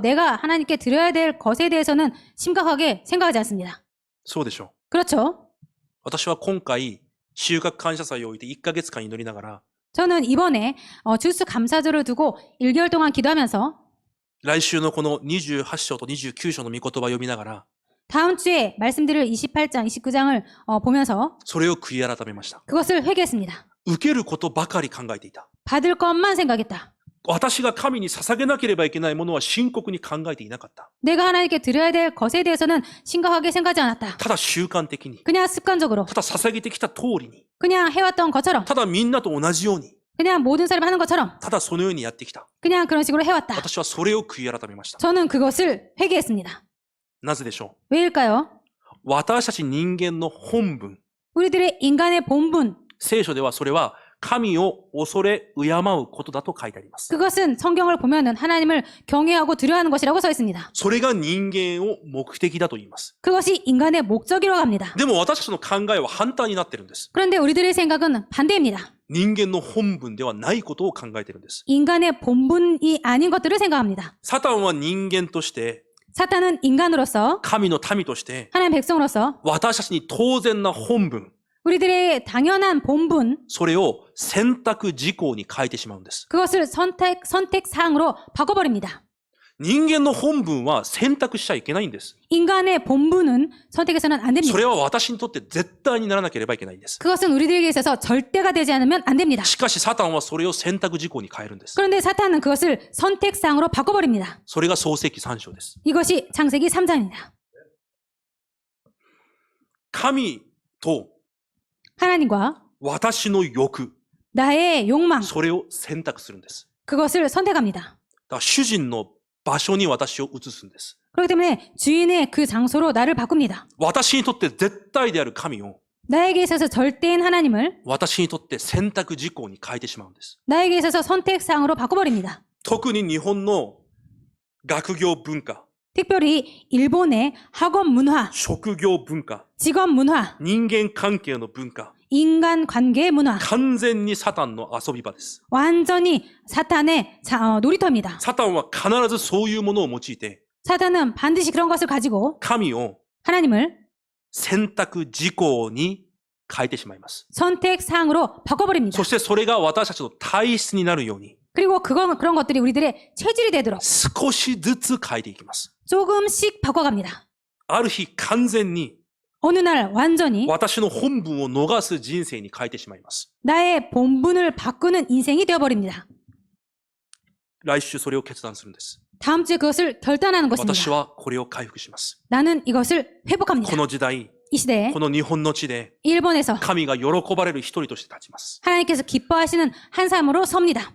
내가 하나님께 드려야 될 것에 대해서는 심각하게 생각하지 않습니다. そうでしょう。 그렇죠? 私は今回収穫感謝祭を置いて1ヶ月間祈りながら 저는 이번에 추수감사절을 두고 1개월 동안 기도하면서 来週のこの28章と29章の御言葉を読みながら 다음 주에 말씀드릴 28장, 29장을 보면서 それを悔い改めました。 그것을 회개했습니다. 受けることばかり考えていた。 받을 것만 생각했다. 私が神に捧げなければいけないものは深刻に考えていなかった。 내가 하나님께 드려야 될 것에 대해서는 심각하게 생각하지 않았다. ただ習慣的に、 그냥 습관적으로, ただ捧げてきた通りに、 그냥 해왔던 것처럼, ただみんなと同じように、 그냥 모든 사람이 하는 것처럼, ただそのようにやってきた。 그냥 그런 식으로 해왔다. 私はそれを悔い改めました。 저는 그것을 회개했습니다. なぜでしょ 왜일까요? う。私たち人間の本分、 우리들의 인간의 본분, 聖書ではそれは神を恐れ敬うことだと書いてあります。 그것은 성경을 보면은 하나님을 경외하고 두려워하는 것이라고 써 있습니다. それが人間を目的だと言います。 그것이 인간의 목적이라고 합니다. でも私たちの考えは反対になってるんです。 그런데 우리들의 생각은 반대입니다. 人間の本分ではないことを考えてるんです。 인간의 본분이 아닌 것들을 생각합니다. サタンは人間として、 사탄은 인간으로서, 神の民として、 하나님 백성으로서 私たちに当然な本分、 우리들의 당연한 본분, それを選択事項に変えてしまうんです。 그것을 선택사항으로 바꿔버립니다. 人間の本分は選択しちゃいけないんです。 인간의 본분은 선택해서는 안 됩니다. それは私にとって絶対にならなければいけないんです。 그것은 우리들에게 있어서 절대가 되지 않으면 안 됩니다. しかしサタンはそれを選択事項に変えるんです。 그런데 사탄은 그것을 선택사항으로 바꿔버립니다. それが創世記3章です。 이것이 창세기 3장입니다. 神と 하나님과 私の欲、 나의 욕망, それを選択するんです。 그것을 선택합니다. だから主人の場所に私を移すんです。 그렇기 때문에 주인의 그 장소로 나를 바꿉니다. 私にとって絶対である神を 나에게 있어서 절대인 하나님을 私にとって選択事項に変えてしまうんです。 나에게 있어서 선택사항으로 바꿔버립니다. 特に日本の学業文化、 특별히 일본의 학원 문화, 職業文化、 직업 문화, 人間関係の文化、 인간관계 문화, 完全にサタンの遊び場です。 완전히 사탄의 놀이터입니다. サタンは必ずそういうものを用いて、 사탄은 반드시 그런 것을 가지고 神を 하나님을 選択事項に変えてしまいます。 선택사항으로 바꿔버립니다. そしてそれが私たちの体質になるように、 그리고 그런 것들이 우리들의 체질이 되도록 少しずつ変えていきます。 조금씩 바꿔갑니다. ある日完全に 어느 날 완전히 私の本分を逃す人生に変えてしまいます。 나의 본분을 바꾸는 인생이 되어버립니다. 来週それを決断するんです。 다음 주에 그것을 결단하는 私 것입니다. はこれを回復します。 나는 이것을 회복합니다. この時代、 이 시대에 この日本の地で 일본에서 神が喜ばれる一人として立ちます。 하나님께서 기뻐하시는 한 사람으로 섭니다.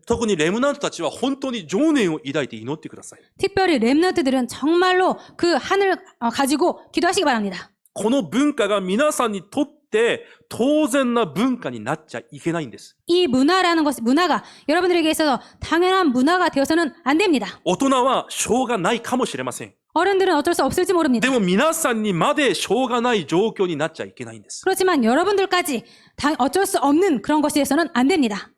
特にレムナントたちは本当に情念を抱いて祈ってください。 특별히 렘넌트들은 정말로 그 한을 가지고 기도하시기 바랍니다. この文化が皆さんにとって当然な文化になっちゃいけないんです。 이 문화가 여러분들에게 있어서 당연한 문화가 되어서는 안 됩니다. 大人はしょうがないかもしれません。 어른들은 어쩔 수 없을지 모릅니다. でも皆さんにまでしょうがない状況になっちゃいけないんです。 그렇지만 여러분들까지 어쩔 수 없는 그런 것이 돼서는 안 됩니다.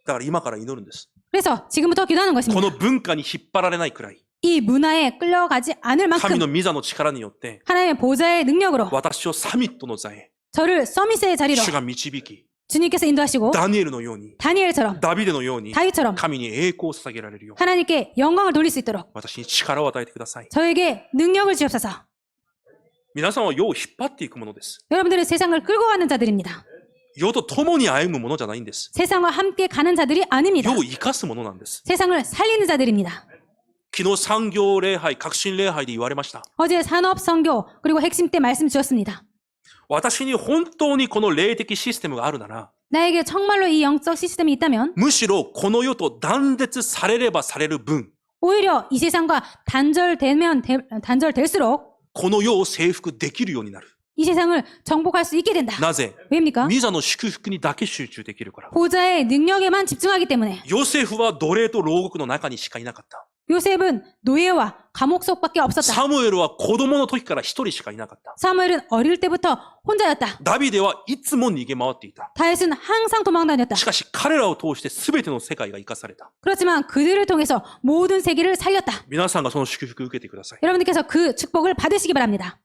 だから今から祈るんです。 그래서 지금부터 기도하는 こ 것입니다. の文化に引っ張られないくらい、 이 문화에 끌려가지 않을 神の 만큼 御座の力によって、 하나님의 보좌의 능력으로 私をサミットの座へ、 저를 서밋의 자리로 主が導き、 주님께서 인도하시고 ダニエルのように、 다니엘처럼 ダビデのように、 다윗처럼 神に栄光を捧げられるよう、 하나님께 영광을 돌릴 수 있도록 私に力を与えてください。 저에게 능력을 주옵소서. 皆さんは世を引っ張っていくものです。 여러분들은 세상을 끌고 가는 자들입니다. 世と共に歩むものじゃないんです。 세상과 함께 가는 자들이 아닙니다. 世を生かすものなんです。 세상을 살리는 자들입니다. 昨日産業礼拝、革新礼拝で言われました。 어제 산업 선교 그리고 핵심 때 말씀 주셨습니다. 私に本当にこの霊的システムがあるなら、 나에게 정말로 이 영적 시스템이 있다면 むしろこの世と断絶されればされる分、 오히려 이 세상과 단절될수록 この世を征服できるようになる。 이 세상을 정복할 수 있게 된다. なぜ？ 왜입니까? ミザの祝福にだけ集中できるから。 보좌의 능력에만 집중하기 때문에. ヨセフは奴隷と牢獄の中にしかいなかった。 요셉은 노예와 감옥 속밖에 없었다. サムエルは子供の時から一人しかいなかった。 사무엘은 어릴 때부터 혼자였다. ダビデはいつも逃げ回っていた。 다윗은 항상 도망다녔다. しかし彼らを通して全ての世界が生かされた。 그렇지만 그들을 통해서 모든 세계를 살렸다. 皆さんがその祝福を受けてください。 여러분들께서 그 축복을 받으시기 바랍니다.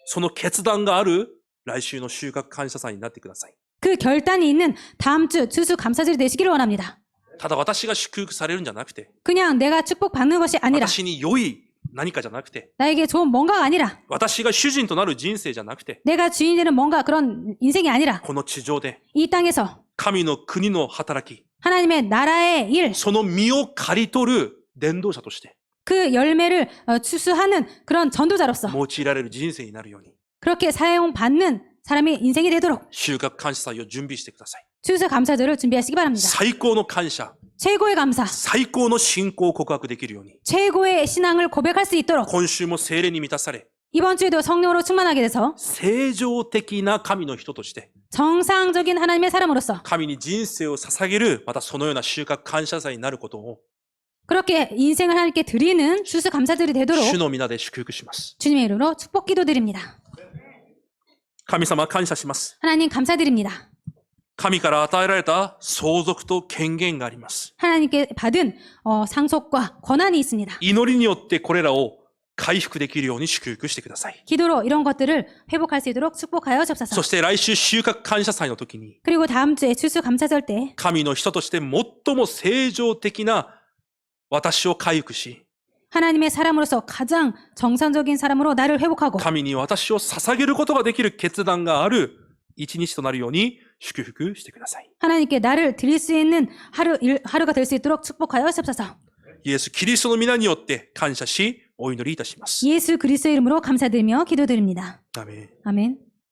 その決断がある来週の収穫感謝祭になってください。 그 결단이 있는 다음 주 추수감사절이 되시기를 원합니다. ただ私が祝福されるんじゃなくて、 그냥 내가 축복받는 것이 아니라 私に良い何かじゃなくて、 나에게 좋은 뭔가가 아니라 私が主人となる人生じゃなくて、 내가 주인이 되는 뭔가 그런 인생이 아니라 この地上で 이 땅에서 神の国の働き、 하나님의 나라의 일, その実を刈り取る伝道者として 그 열매를 추수하는 그런 전도자로서 用いられる人生になるように、 그렇게 사용받는 사람의 인생이 되도록 収穫感謝祭を準備してください。 추수감사절을 준비하시기 바랍니다. 最高の感謝、 최고의 감사, 最高の信仰を告白できるように、 최고의 신앙을 고백할 수 있도록 今週も聖霊に満たされ、 이번 주에도 성령으로 충만하게 돼서 正常的な神の人として、 정상적인 하나님의 사람으로서 神に人生を捧げる、またそのような収穫感謝祭になることを、 그렇게 인생을 하나님께 드리는 추수감사절이 되도록 主の皆で祝福します。 주님의 이름으로 축복 기도드립니다. 神様感謝します。 하나님 감사드립니다. 神から与えられた相続と権限があります。 하나님께 받은 상속과 권한이 있습니다. 祈りによってこれらを回復できるように祝福してください。 기도로 이런 것들을 회복할 수 있도록 축복하여 주옵소서. そして来週収穫感謝祭の時に、 그리고 다음 주에 추수감사절 때 神の人として最も正常的な私を回復し、 하나님의 사람으로서 가장 정상적인 사람으로 나를 회복하고 神に私を捧げることができる決断がある一日となるように祝福してください。 하나님께 나를 드릴 수 있는 하루가 될 수 있도록 축복하여 주옵소서. イエス・キリストの皆によって感謝し、お祈りいたします。 예수 그리스도의 이름으로 감사드리며 기도드립니다. アメン。 아멘.